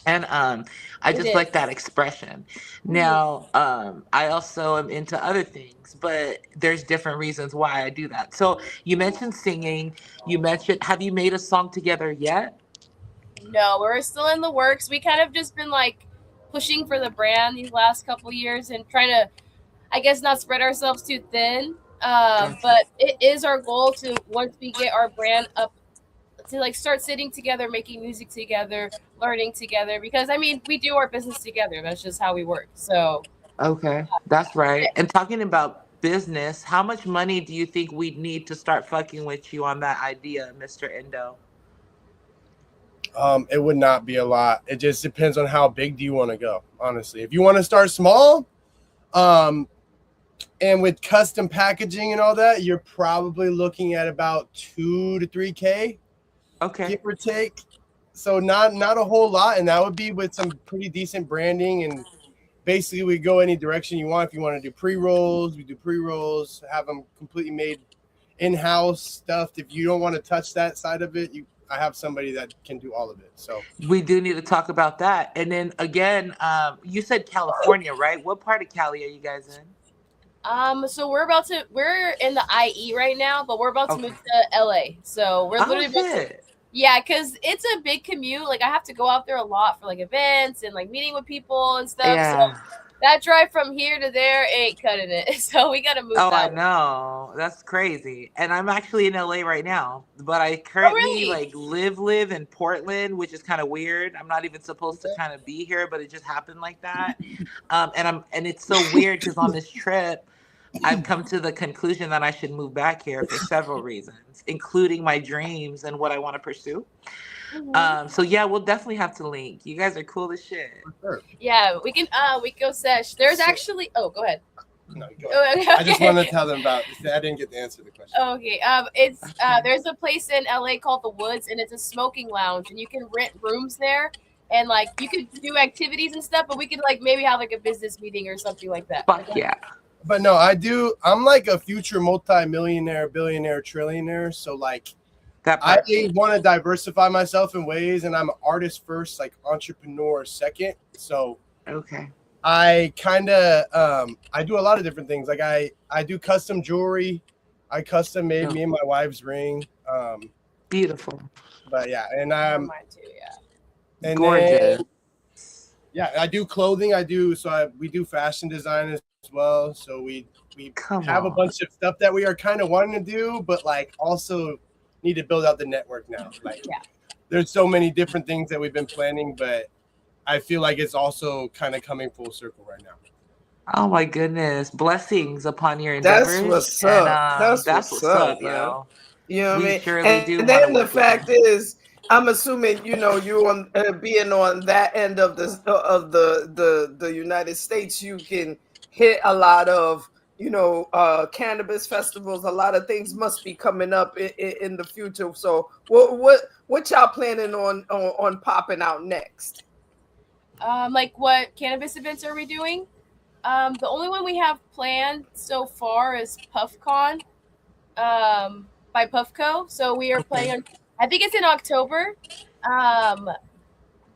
B: and I
A: It
B: just
A: is.
B: like that expression.
A: Mhm.
B: Now I also am into other things, but there's different reasons why I do that. So you mentioned singing, you mentioned have you made a song together yet?
A: No, we're still in the works. We kind of just been like pushing for the brand these last couple years and trying to, I guess, not spread ourselves too thin.
B: Gotcha.
A: But it is our goal to once we get our brand up to like start sitting together, making music together, learning together. Because I mean, we do our business together. That's just how we work. So
B: Okay, that's right. And talking about business, how much money do you think we'd need to start fucking with you on that idea, Mr. Endo?
D: it would not be a lot. It just depends on how big do you want to go. Honestly, if you want to start small, um, and with custom packaging and all that, you're probably looking at about 2 to 3K,
B: Okay.
D: give or take. So not a whole lot, and that would be with some pretty decent branding. And basically, we go any direction you want. If you want to do pre rolls, we do pre rolls. Have them completely made in house stuffed. If you don't want to touch that side of it, I have somebody that can do all of it. So
B: We do need to talk about that. And then again, you said California, right? What part of Cali are you guys in?
A: so we're in the IE right now, but we're about to
B: Okay.
A: move to LA. So we're
B: Oh
A: literally about to.
B: shit.
A: Yeah, because it's a big commute. Like I have to go out there a lot for like events and like meeting with people and stuff. So
B: Yeah.
A: that drive from here to there ain't cutting it. So we got to move
B: Oh, I
A: that way.
B: know. That's crazy. And I'm actually in LA right now, but I
A: Oh,
B: currently
A: really?
B: like live in Portland, which is kind of weird. I'm not even supposed to kind of be here, but it just happened like that. And it's so weird because on this trip, I've come to the conclusion that I should move back here for several reasons, including my dreams and what I want to pursue.
A: Hmm.
B: So yeah, we'll definitely have to link. You guys are cool as shit.
D: for sure.
A: Yeah, we can. We can go sesh. There's
D: So
A: actually. Oh, go ahead.
D: no, go ahead.
A: Oh, okay.
D: I just wanted to tell them about. I didn't get to answer the question.
A: Okay. It's there's a place in LA called the Woods, and it's a smoking lounge, and you can rent rooms there, and like you could do activities and stuff. But we could like maybe have like a business meeting or something like that.
B: Fuck yeah.
D: But no, I do. I'm like a future multi-millionaire, billionaire, trillionaire. So like,
B: That
D: I
B: part.
D: want to diversify myself in ways, and I'm an artist first, like entrepreneur second. So
B: Okay.
D: I kind of I do a lot of different things. Like I do custom jewelry. I custom made
B: No.
D: me and my wife's ring.
B: Beautiful.
D: But yeah, and
A: Never mind too. Yeah.
D: and
B: Gorgeous.
D: then yeah, I do clothing. We do fashion design as well. So we
B: Come
D: have a
B: on.
D: bunch of stuff that we are kind of wanting to do, but like also need to build out the network now. Like
A: Yeah.
D: there's so many different things that we've been planning, but I feel like it's also kind of coming full circle right now.
B: Oh my goodness. Blessings upon your
C: That's
B: endeavors.
C: what's
B: And
C: up. That's
B: that's
C: what's
B: what's up,
C: up, man.
B: yo.
C: You know what I
B: We
C: mean?
B: surely do
C: And
B: want to
C: then the
B: work with you.
C: fact is, I'm assuming you on being on that end of the United States, you can hit a lot of cannabis festivals. A lot of things must be coming up in the future. So what y'all planning on popping out next?
A: Like what cannabis events are we doing? The only one we have planned so far is PuffCon, by Puffco. So we are
B: Okay.
A: planning. I think it's in October. Um,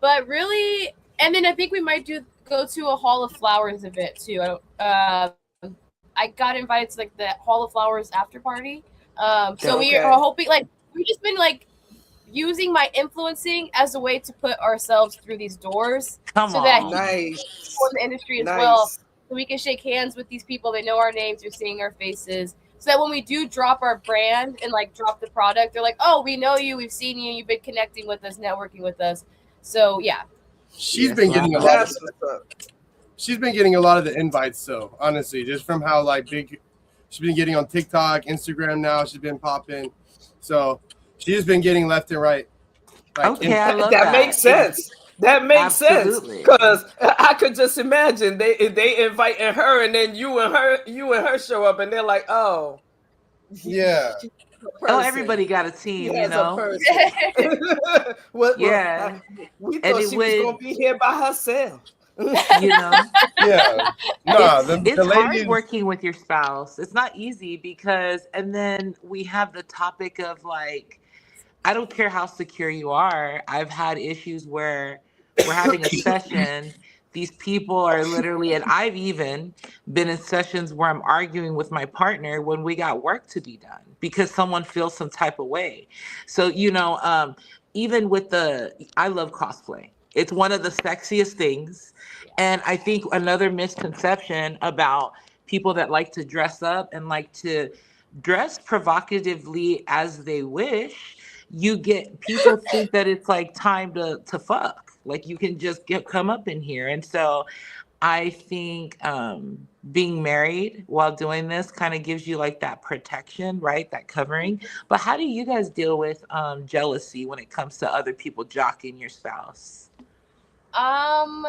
A: but really, and then I think we might do go to a Hall of Flowers event too. I got invited to like the Hall of Flowers after party. So we are
B: Dope.
A: hoping
C: Okay.
A: like we've just been like using my influencing as a way to put ourselves through these doors
B: Come
A: so that he
B: on.
A: people
C: Nice.
A: in the industry as well,
C: Nice.
A: so we can shake hands with these people. They know our names, they're seeing our faces, so that when we do drop our brand and like drop the product, they're like, "Oh, we know you, we've seen you, you've been connecting with us, networking with us." So yeah.
D: She's
B: Yes,
D: been getting a
B: wow.
D: lot of
C: That's what's up.
D: she's been getting a lot of the invites though, honestly, just from how like big she's been getting on TikTok, Instagram now. She's been popping. So she's been getting left and right. Like
B: Okay, I love
C: That makes
B: that.
C: sense. That makes sense
B: Absolutely.
C: because I could just imagine they inviting her and then you and her show up and they're like, oh,
D: yeah.
C: she's a
B: Oh,
C: person.
B: everybody got a
C: She
B: team, you
C: has a
B: know?
C: person.
B: Yeah.
C: We
B: And
C: thought
B: it
C: she was gonna
B: would,
C: be here by herself.
B: you know,
D: Yeah. Nah, the
B: it's
D: lady
B: hard
D: is
B: working with your spouse. It's not easy because, and then we have the topic of like, I don't care how secure you are. I've had issues where we're having a session. These people are literally, and I've even been in sessions where I'm arguing with my partner when we got work to be done because someone feels some type of way. So, even with I love cosplay. It's one of the sexiest things. And I think another misconception about people that like to dress up and like to dress provocatively as they wish, you get people think that it's like time to fuck, like you can just come up in here. And so I think being married while doing this kind of gives you like that protection, right, that covering. But how do you guys deal with jealousy when it comes to other people jocking your spouse?
A: um,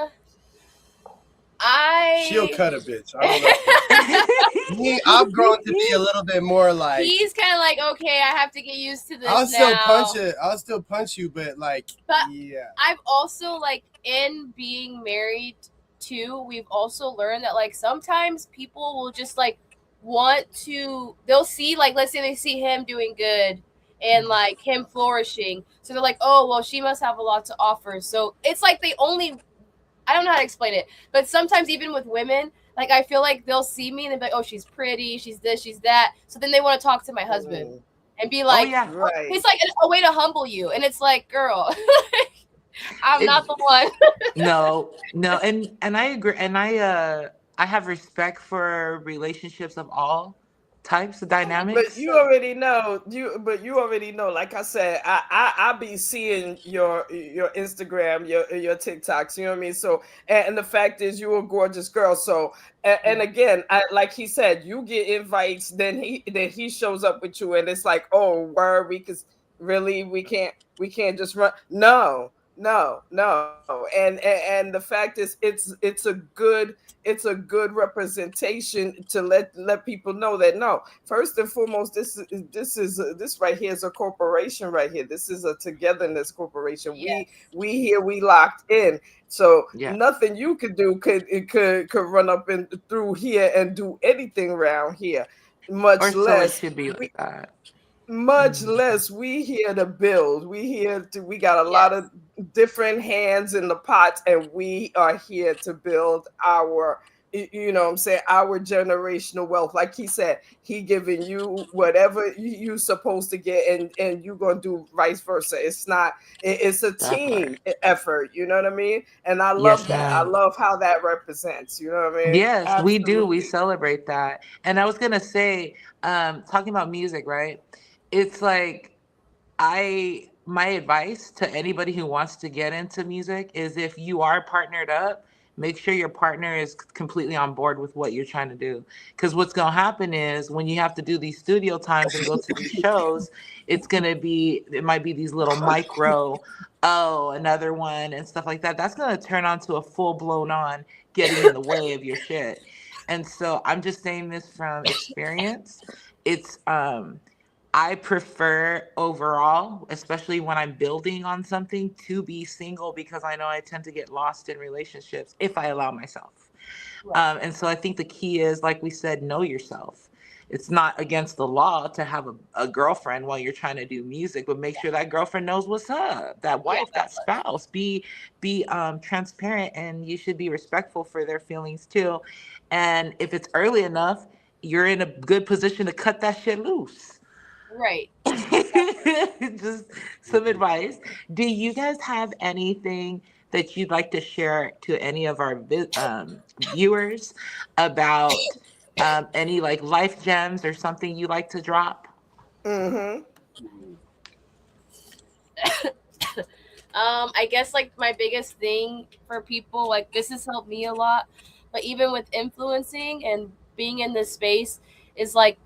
D: she'll
A: I.
D: cut a bitch. I don't know. Me, I've grown to be a little bit more like
A: He's kind of like, okay, I have to get used to
D: I'll
A: this
D: still punch
A: now.
D: it. I'll still punch you, but like
A: But
D: yeah.
A: I've also like in being married too, we've also learned that like sometimes people will just like want to they'll see like let's say they see him doing good and like him flourishing. So they're like, "Oh, well, she must have a lot to offer." So it's like they only I don't know how to explain it, but sometimes even with women, like I feel like they'll see me and they'll be like, "Oh, she's pretty, she's this, she's that." So then they want to talk to my husband
C: Mm,
A: and be
B: Oh
A: like,
B: yeah.
C: right.
A: it's like a way to humble you, and it's like, girl, I'm not the
B: It,
A: one.
B: no, no, and I agree, and I have respect for relationships of all types of
C: But
B: dynamics.
C: you already know like I said, I be seeing your Instagram, your TikToks, you know what I mean? So and the fact is you're a gorgeous girl. So and
A: Yeah.
C: again, like he said, you get invites, then he shows up with you and it's like, oh, word, really we can't just run. No, no, no. And the fact is it's a good representation to let people know that no, first and foremost, this right here is a corporation right here. This is a togetherness corporation. we
A: Yes.
C: we here, we locked in. So
B: Yeah.
C: nothing you could do could run up and through here and do anything around here,
B: Or
C: much
B: so it
C: less
B: should be
C: we
B: like that.
C: much
B: Mhm.
C: less we here to build. We got a lot
A: Yes.
C: of different hands in the pot, and we are here to build our, you know what I'm saying, our generational wealth. Like he said, he giving you whatever you supposed to get, and you gonna do vice versa. It's not it's a
B: That
C: team
B: part.
C: effort, you know what I mean? And I love
B: Yes,
C: that. I
B: ma'am.
C: love how that represents, you know what I mean?
B: Yes, we do. We
C: Absolutely.
B: celebrate that. And I was gonna say, talking about music, right? It's like my advice to anybody who wants to get into music is if you are partnered up, make sure your partner is completely on board with what you're trying to do. Because what's gonna happen is when you have to do these studio times and go to these shows, it might be these little micro, oh, another one and stuff like that. That's gonna turn onto a full blown on getting in the way of your shit. And so I'm just saying this from experience. It's I prefer overall, especially when I'm building on something, to be single because I know I tend to get lost in relationships if I allow myself.
A: Right.
B: And so I think the key is, like we said, know yourself. It's not against the law to have a girlfriend while you're trying to do music, but make sure that girlfriend knows what's up. That
A: Yeah,
B: wife, that spouse, be transparent, and you should be respectful for their feelings too. And if it's early enough, you're in a good position to cut that shit loose.
A: right.
B: Just some advice. Do you guys have anything that you'd like to share to any of our viewers about any like life gems or something you like to drop?
C: Mm-hmm.
A: I guess like my biggest thing for people, like this has helped me a lot, but even with influencing and being in this space is like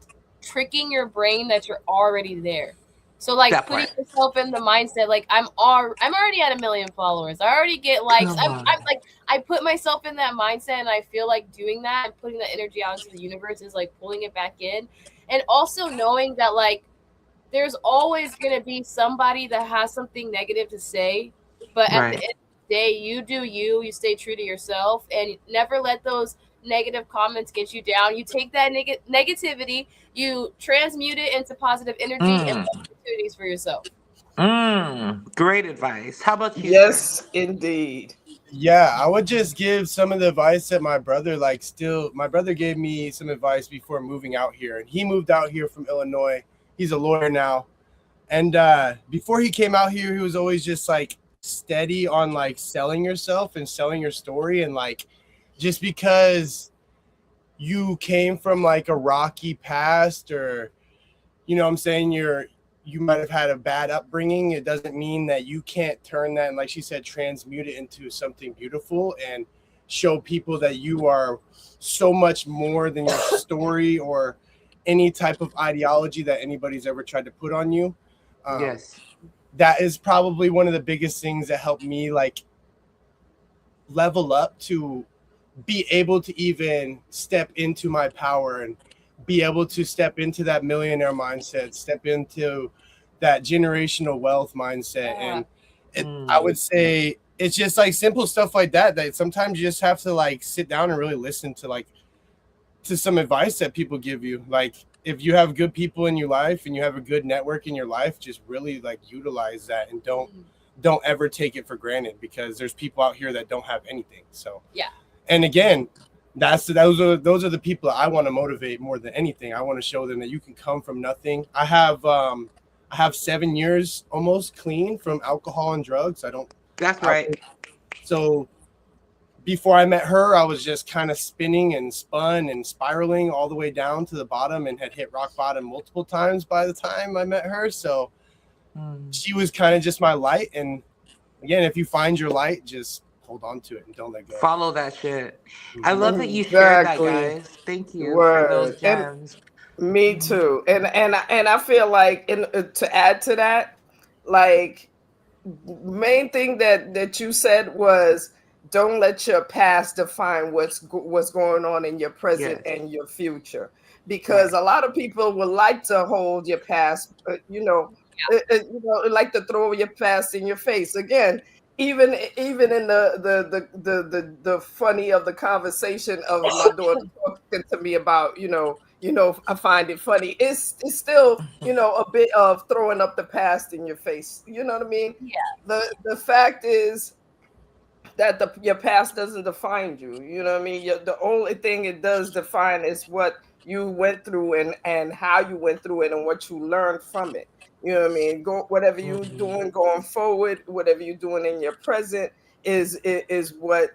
A: tricking your brain that you're already there. So like
B: That
A: putting
B: part.
A: yourself in the mindset like I'm already at 1 million followers. I already get likes.
B: Come on.
A: I'm like I put myself in that mindset and I feel like doing that and putting that energy out into the universe is like pulling it back in. And also knowing that like there's always going to be somebody that has something negative to say, but at the
B: Right.
A: end of the day, you do you, you stay true to yourself, and never let those negative comments get you down. You take that negativity, you transmute it into positive energy and
B: Mm,
A: opportunities for yourself.
B: great advice. How about you, sir?
C: Yes, indeed.
D: Yeah, I would just give some of the advice that my brother my brother gave me some advice before moving out here, and he moved out here from Illinois. He's a lawyer now. And before he came out here, he was always just like steady on like selling yourself and selling your story. And like, just because you came from like a rocky past, or, you know what I'm saying, you might have had a bad upbringing, it doesn't mean that you can't turn that and, like she said, transmute it into something beautiful and show people that you are so much more than your story or any type of ideology that anybody's ever tried to put on you. um,
B: Yes.
D: that is probably one of the biggest things that helped me like level up to be able to even step into my power and be able to step into that millionaire mindset, step into that generational wealth mindset.
A: Uh,
D: And I
B: Mm,
D: would say it's just like simple stuff like that, that sometimes you just have to like sit down and really listen to like to some advice that people give you. Like if you have good people in your life and you have a good network in your life, just really like utilize that and don't ever take it for granted, because there's people out here that don't have anything. So
A: yeah.
D: and again, those are the people that I want to motivate more than anything. I want to show them that you can come from nothing. I have 7 years almost clean from alcohol and drugs. I don't
B: that's
D: I,
B: right.
D: so before I met her, I was just kind of spinning and spun and spiraling all the way down to the bottom and had hit rock bottom multiple times by the time I met her. So
B: Mm.
D: she was kind of just my light. And again, if you find your light, just hold on to it and don't let go.
B: Follow that shit. I
D: Mhm.
B: love that you shared that,
C: Exactly.
B: guys. Thank you for those
C: Word. And
B: gems.
C: me too. And I feel like to add to that, like main thing that you said was don't let your past define what's going on in your present
B: Yes.
C: and your future, because
B: Right.
C: a lot of people would like to hold your past, like to throw your past in your face again. Even in the funny of the conversation of my daughter talking to me about, I find it funny. It's still, a bit of throwing up the past in your face. You know what I mean?
A: Yeah.
C: The fact is that your past doesn't define you. You know what I mean? The only thing it does define is what you went through, and how you went through it, and what you learned from it. You know what I mean? Whatever you're
B: Mhm.
C: doing going forward, whatever you're doing in your present is what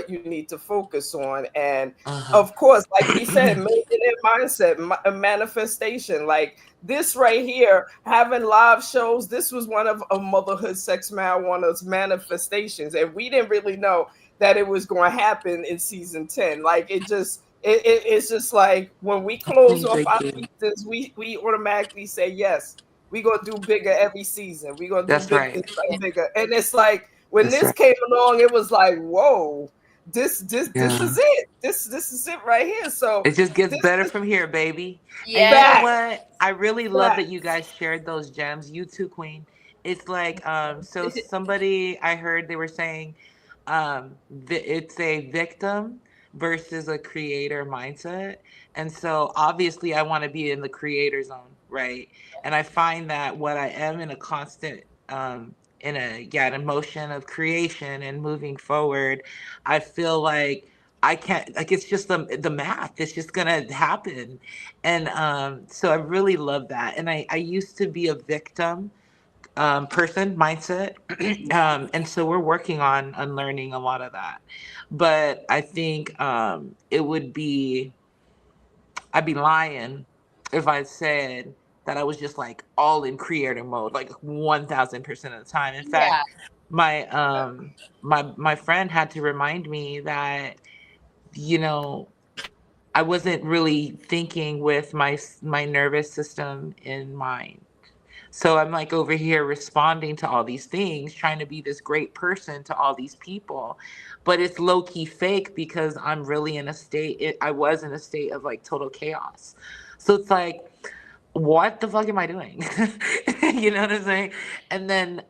C: you need to focus on. And
B: Uh-huh.
C: of course, like we said, millionaire mindset, manifestation. Like this right here, having live shows, this was one of a motherhood sex marijuana's manifestations, and we didn't really know that it was going to happen in season 10. Like it's just like when we close off
B: Thank
C: our
B: you.
C: seasons, we automatically say yes, we're gonna do bigger every season, we're gonna do
B: That's
C: big
B: right.
C: bigger. And it's like when
B: That's
C: this
B: right.
C: came along, it was like, whoa, this
B: Yeah.
C: is it, this is it right here. So
B: It just gets
C: this
B: better
C: is
B: from here, baby. And you know
A: Yeah.
C: fact,
B: what? I really love that you
C: fact.
B: guys shared those gems. You too, Queen. It's like, so somebody I heard they were saying, it's a victim versus a creator mindset. And so obviously I want to be in the creator zone, right? And I find that what I am in a constant in a an emotion of creation and moving forward, I feel like I can't, like, it's just the math, it's just gonna happen. And so I really love that. And I used to be a victim person mindset. And so we're working on unlearning a lot of that. But I think it would be, I'd be lying if I said that I was just like all in creator mode, like 1000% of the time. In
A: Yeah.
B: fact, my my friend had to remind me that, you know, I wasn't really thinking with my nervous system in mind. So I'm like over here responding to all these things, trying to be this great person to all these people, but it's low key fake because I'm really in a state. I was in a state of like total chaos. So it's like, what the fuck am I doing? You know what I'm saying? And then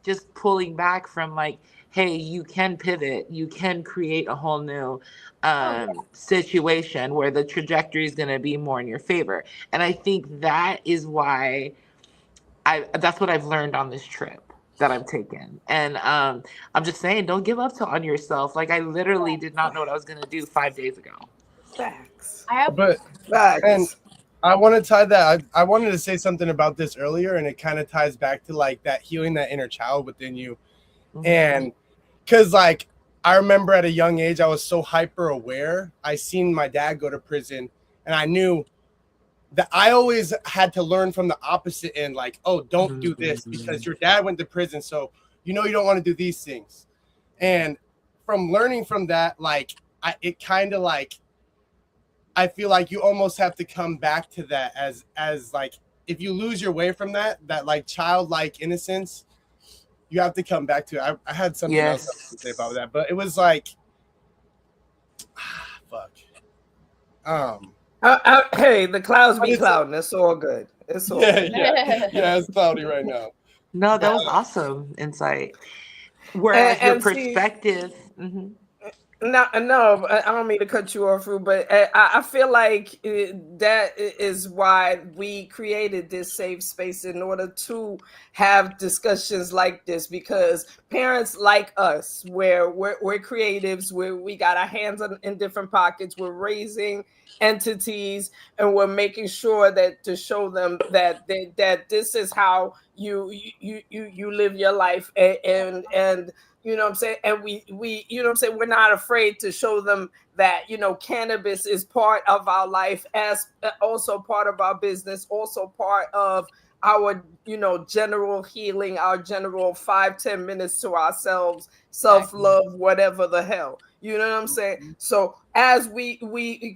B: just pulling back from like, hey, you can pivot, you can create a whole new
A: Oh yeah.
B: situation where the trajectory is going to be more in your favor. And I think that is why that's what I've learned on this trip that I've taken. And I'm just saying, don't give up on yourself. Like I literally did not know what I was gonna do 5 days ago.
C: Facts.
A: I have.
D: But and
C: Facts.
D: I want to tie that. I wanted to say something about this earlier, and it kind of ties back to like that healing that inner child within you.
B: Mhm.
D: And because like I remember at a young age, I was so hyper aware. I seen my dad go to prison, and I knew that I always had to learn from the opposite end. Like, oh, don't do this because your dad went to prison, so you know you don't want to do these things. And from learning from that, like it kind of like I feel like you almost have to come back to that as like if you lose your way from that like childlike innocence, you have to come back to it. I had something else I was
B: Yes.
D: to say about that, but it was like fuck.
C: Hey, the clouds
D: But
C: be
D: it's
C: clouding. It's all good. It's all
D: yeah,
C: good.
D: yeah, it's cloudy right now.
B: No, that
D: But
B: was awesome insight. Whereas your
C: And see,
B: perspective, mhm.
C: no, I don't mean to cut you off, Ru, but I feel like that is why we created this safe space in order to have discussions like this. Because parents like us, where we're creatives, where we got our hands in different pockets, we're raising entities, and we're making sure that to show them that this is how you live your life, and you know what I'm saying? And we you know what I'm saying, we're not afraid to show them that, you know, cannabis is part of our life, as also part of our business, also part of our, you know, general healing, our general 5-10 minutes to ourselves,
A: Exactly.
C: self-love, whatever the hell, you know what I'm saying? So as we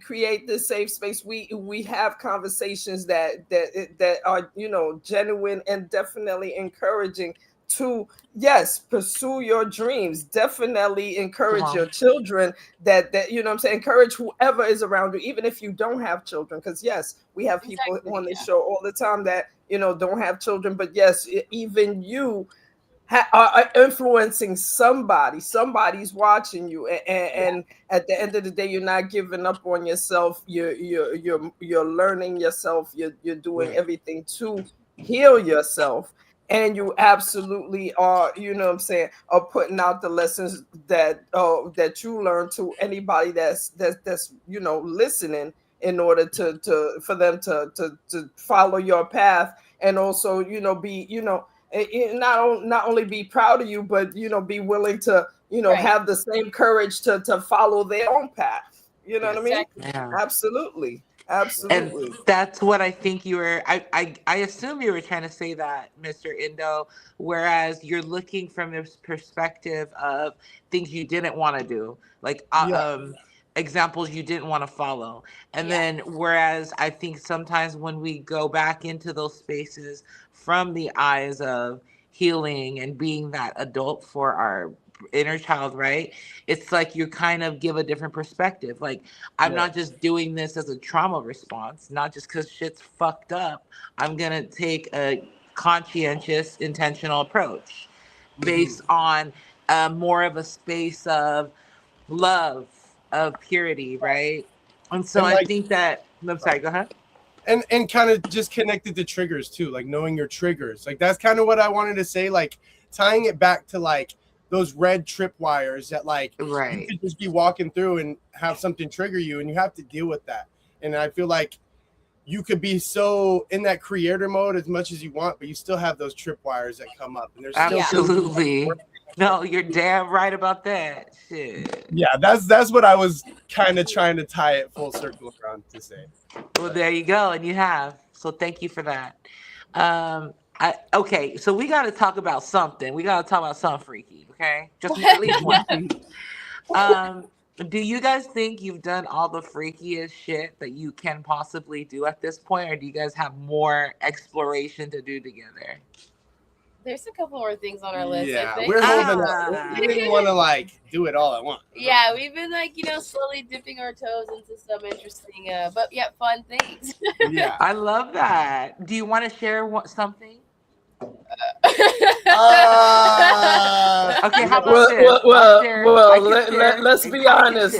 C: create this safe space, we have conversations that are, you know, genuine and definitely encouraging to, yes, pursue your dreams, definitely
B: Come
C: encourage your
B: on.
C: children, that you know what I'm saying, encourage whoever is around you, even if you don't have children, because yes, we have people
A: Exactly.
C: on this
A: Yeah.
C: show all the time that, you know, don't have children, but yes, even you are influencing somebody. Somebody's watching you,
A: Yeah.
C: and at the end of the day, you're not giving up on yourself. You're learning yourself. You're doing
B: Right.
C: everything to heal yourself, and you absolutely are. You know what I'm saying? Are putting out the lessons that you learn to anybody that's you know, listening, in order to for them to follow your path, and also, you know, be, you know, not only be proud of you, but, you know, be willing to, you know,
A: Right.
C: have the same courage to follow their own path. You know what I mean?
A: Exactly.
B: Yeah.
C: Absolutely,
B: And
C: absolutely.
B: that's what I think you were. I assume you were trying to say that, Mr. Indo. Whereas you're looking from this perspective of things you didn't want to do, like
D: yeah.
B: examples you didn't want to follow. And
A: Yeah.
B: then, whereas I think sometimes when we go back into those spaces from the eyes of healing and being that adult for our inner child, right? It's like you kind of give a different perspective. Like, I'm
D: Yeah.
B: not just doing this as a trauma response, not just because shit's fucked up. I'm going to take a conscientious, intentional approach
D: Hmm.
B: based on more of a space of love, of purity, right? And so
D: And
B: I
D: like,
B: think that, I'm sorry, go ahead.
D: and kind of just connected to triggers too, like knowing your triggers. Like that's kind of what I wanted to say, like tying it back to like those red tripwires that like you
B: Right.
D: could just be walking through and have something trigger you, and you have to deal with that. And I feel like you could be so in that creator mode as much as you want, but you still have those tripwires that come up, and there's still
B: Absolutely. No, you're damn right about that. Shit.
D: yeah, that's what I was kind of trying to tie it full circle around to say.
B: Well, there you go, and you have. So thank you for that. Okay, so we got to talk about something. We got to talk about something freaky, okay? Just at least one thing. Do you guys think you've done all the freakiest shit that you can possibly do at this point, or do you guys have more exploration to do together?
A: There's a couple more things on our list.
D: Yeah,
A: I think.
D: we're holding up. We didn't want to like do it all at once.
A: Yeah, we've been like slowly dipping our toes into some interesting, but yet fun things.
D: Yeah,
B: I love that. Do you want to share something? Okay, how about this?
C: Let's be honest.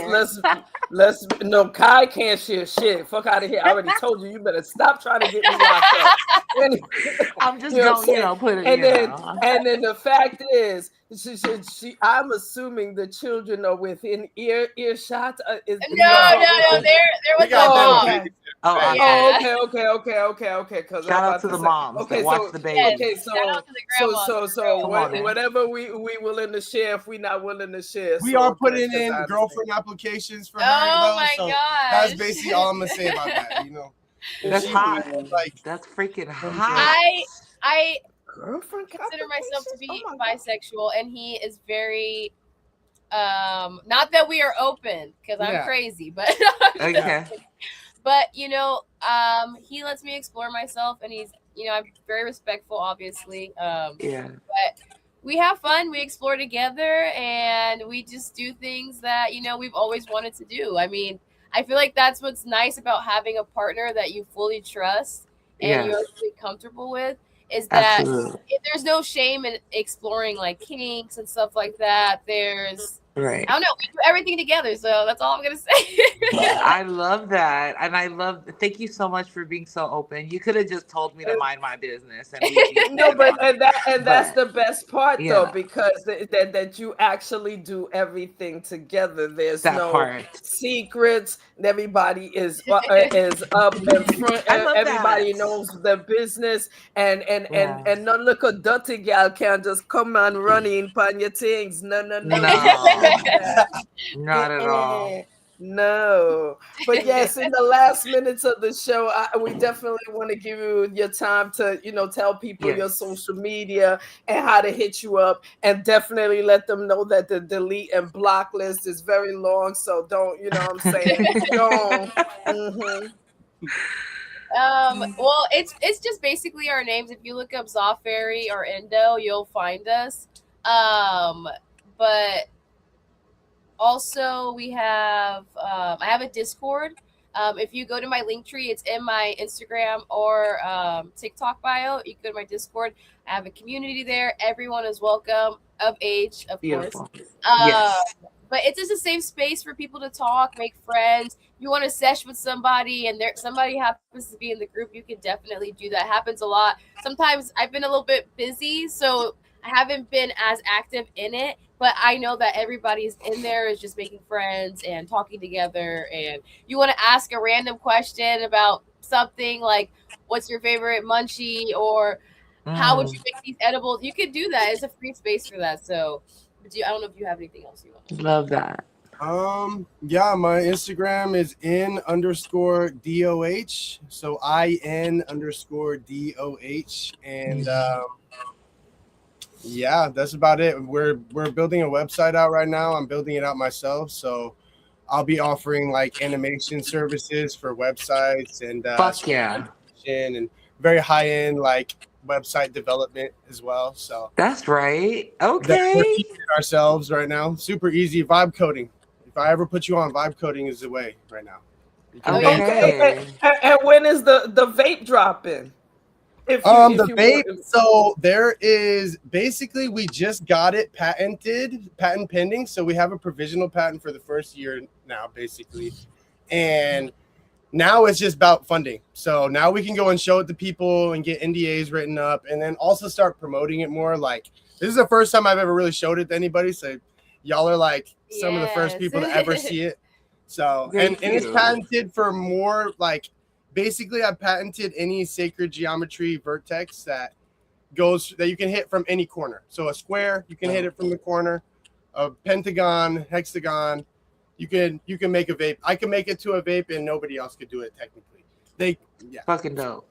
C: Let's no, Kai can't share shit. Fuck out of here. I already told you. You better stop trying to get me locked up.
B: I'm just going, put it.
C: And then the fact is, I'm assuming the children are within earshot.
A: No, there was no mom.
C: Okay.
B: Shout out to the moms that watch the baby.
C: Okay, so whatever we willing to share, if we not willing to share,
D: we are putting in girlfriend applications for her.
A: Oh my
D: so
A: gosh.
D: that's basically all I'm gonna say about that.
B: That's hot.
D: Like
B: that's freaking hot.
A: I
C: girlfriend
A: consider myself to be bisexual, and he is very not that we are open because I'm crazy, but
B: okay.
A: But he lets me explore myself, and he's I'm very respectful, obviously. But we have fun, we explore together, and we just do things that we've always wanted to do. I mean, I feel like that's what's nice about having a partner that you fully trust and you're really comfortable with, is that there's no shame in exploring like kinks and stuff like that. There's I don't know, we do everything together, so that's all I'm gonna say.
B: I love that, and thank you so much for being so open. You could have just told me to mind my business, and
C: that's the best part though, because that you actually do everything together. There's no secrets. Everybody is up in front. Everybody knows the business, and none look a dirty gal can just come and running on your things. No.
B: Not at all.
C: No, but yes, in the last minutes of the show, we definitely want to give you your time to, tell people your social media and how to hit you up, and definitely let them know that the delete and block list is very long. So don't, what I'm saying, don't.
A: Well, it's just basically our names. If you look up Zafari or Endo, you'll find us. But also, we have I have a Discord. If you go to my link tree, it's in my Instagram or TikTok bio. You can go to my Discord. I have a community there. Everyone is welcome, of age, of course. But it's just a safe space for people to talk, make friends. If you want to sesh with somebody and somebody happens to be in the group, you can definitely do that. Happens a lot. Sometimes I've been a little bit busy, so I haven't been as active in it, but I know that everybody's in there is just making friends and talking together. And you want to ask a random question about something like, what's your favorite munchie, or how would you make these edibles? You could do that. It's a free space for that. So I don't know if you have anything else you want to say.
B: Love that.
D: Yeah, my Instagram is in_DOH. So IN_DOH. And yeah, that's about it. We're building a website out right now. I'm building it out myself. So I'll be offering like animation services for websites and and very high end like website development as well. So
B: that's right. Okay.
D: We're teaching ourselves right now. Super easy vibe coding. If I ever put you on, vibe coding is the way right now.
C: Okay. And when is the vape dropping? If
D: The
C: you
D: vape.
C: want,
D: So there is basically we just got it patent pending. So we have a provisional patent for the first year now, basically, and now it's just about funding. So now we can go and show it to people and get NDAs written up, and then also start promoting it more. Like this is the first time I've ever really showed it to anybody. So y'all are like some of the first people to ever see it. So and it's patented for more like. Basically, I patented any sacred geometry vertex that you can hit from any corner. So a square, you can hit it from the corner. A pentagon, hexagon, you can make a vape. I can make it to a vape, and nobody else could do it technically.
B: Fucking dope.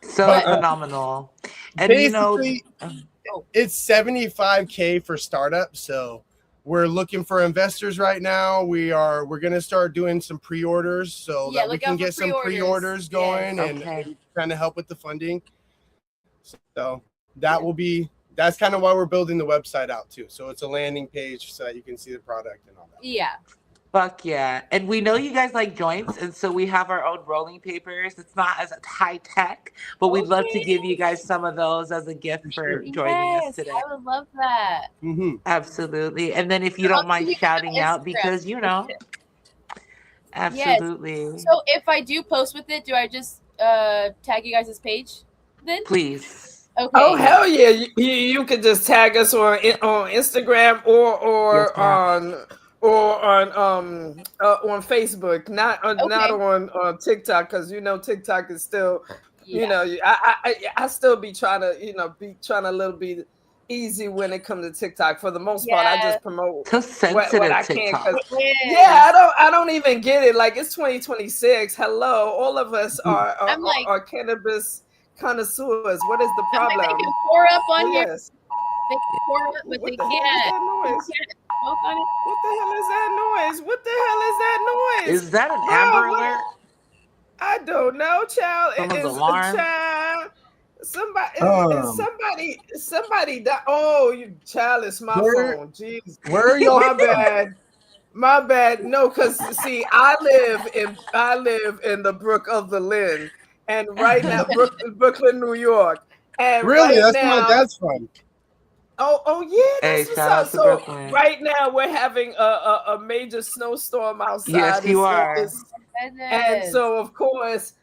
B: So phenomenal. And
D: basically, it's $75K for startup. So we're looking for investors right now. We're gonna start doing some pre-orders so that we can get some pre-orders going and kind of help with the funding. So that's kind of why we're building the website out too. So it's a landing page so that you can see the product and all that.
A: Yeah.
B: Fuck yeah. And we know you guys like joints, and so we have our own rolling papers. It's not as high tech, but we'd love to give you guys some of those as a gift for joining us today.
A: I would love that.
D: Mm-hmm.
B: Absolutely. And then if you don't mind shouting out, because absolutely.
A: Yes. So if I do post with it, do I just tag you guys' page then?
B: Please.
A: Okay.
C: Oh hell yeah! You could just tag us on Instagram or on Facebook, not on TikTok, because TikTok is still I still be trying to little bit easy when it comes to TikTok. For the most part, I just promote what I can. I don't even get it. Like, it's 2026. Hello, all of us are cannabis connoisseurs. What is the problem?
A: They can pour up on here. They can pour up, but they can't. Smoke on it.
C: What the hell is that noise? What the hell is that noise?
B: Is that an Amber Alert?
C: I don't know, child.
B: Someone's
C: It is
B: alarm?
C: a child. Somebody died. Oh, you child, it's my phone. Jeez.
D: Where are y'all?
C: My bad. No, because see, I live in the Brook of the Lynn, and right now, Brooklyn, New York. And
D: really,
C: right
D: that's
C: now,
D: my dad's phone.
C: Oh yeah, that's what's up. So
B: Brooklyn.
C: right now we're having a major snowstorm outside.
B: Yes, you are.
C: And so of course,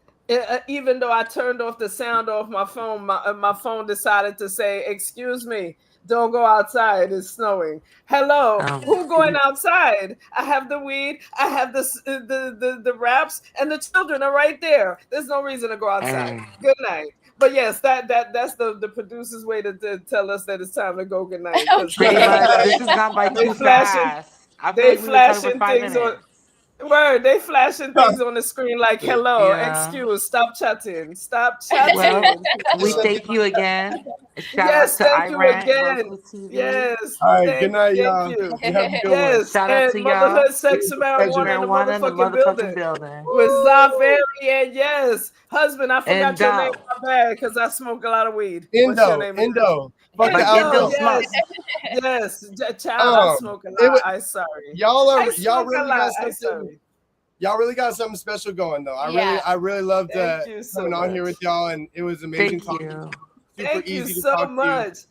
C: even though I turned off the sound off my phone, my phone decided to say, "Excuse me, don't go outside. It's snowing." Hello, who going outside? I have the weed, I have the wraps, and the children are right there. There's no reason to go outside. Good night. But yes, that's the producer's way to tell us that it's time to go. Good night.
B: Pretty much. This has gone by too fast.
C: They flashing things on. Word, they flashing things on the screen like, "Hello, excuse, stop chatting, stop chatting."
B: Well, we thank you again.
C: Yes, thank you again. Yes.
D: All right, good night, y'all.
C: Yes,
B: shout out to y'all.
C: Motherhood, Sex, and Marijuana in the motherfucking building. With Zafari, and yes, husband, I forgot your name. My bad, because I smoke a lot of weed.
D: Indo.
C: Yes, child, I smoke a lot. I'm sorry.
D: Y'all really got something special going though. I really loved coming on here with y'all, and it was amazing talking to you.
C: Thank you so much.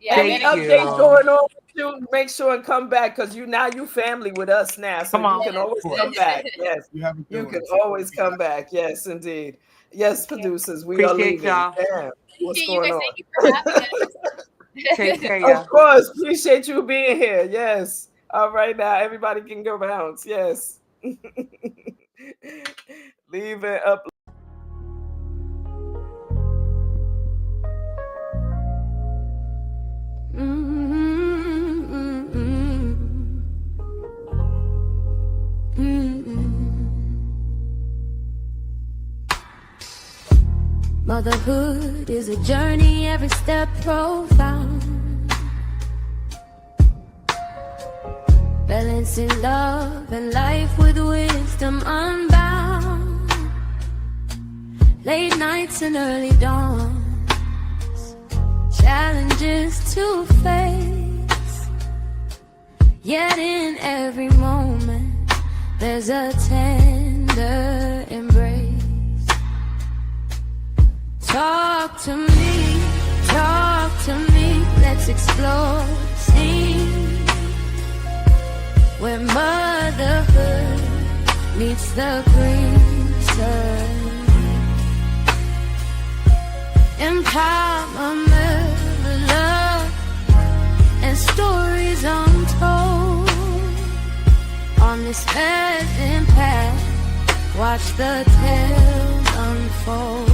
A: Yeah,
C: any updates going on with you, make sure and come back, because you family with us now. So you can always come back. Yes, you can always come back. Yes, indeed. Yes, producers, we are leaving.
B: Y'all.
C: Damn, what's going on?
A: Thank you for having us.
B: Take care,
C: of course, appreciate you being here. Yes. All right, now everybody can go bounce. Yes. Leave it up.
E: Motherhood is a journey, every step profound. Balancing love and life with wisdom unbound. Late nights and early dawns, challenges to face. Yet in every moment, there's a tender embrace. Talk to let's explore the scene where motherhood meets the crimson. Empowerment, love, and stories untold. On this present path, watch the tale unfold.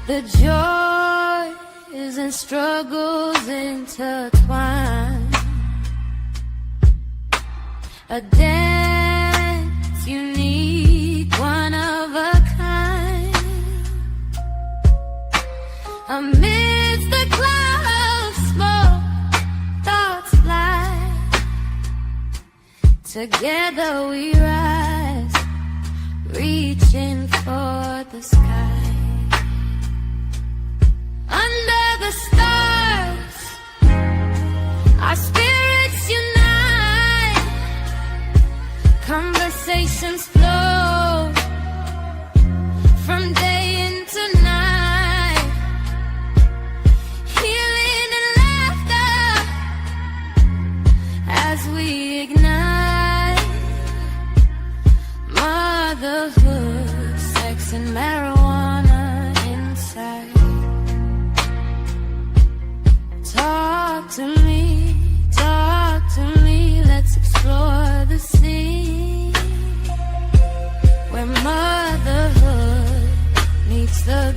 E: The joys and struggles intertwine. A dance unique, one of a kind. Amidst the cloud of smoke, thoughts fly. Together we rise, reaching for the sky. Under the stars, our spirits unite. Conversations flow from day into night. Healing and laughter as we ignite. Motherhood, sex and marijuana inside. Talk to me, let's explore the scene where motherhood meets the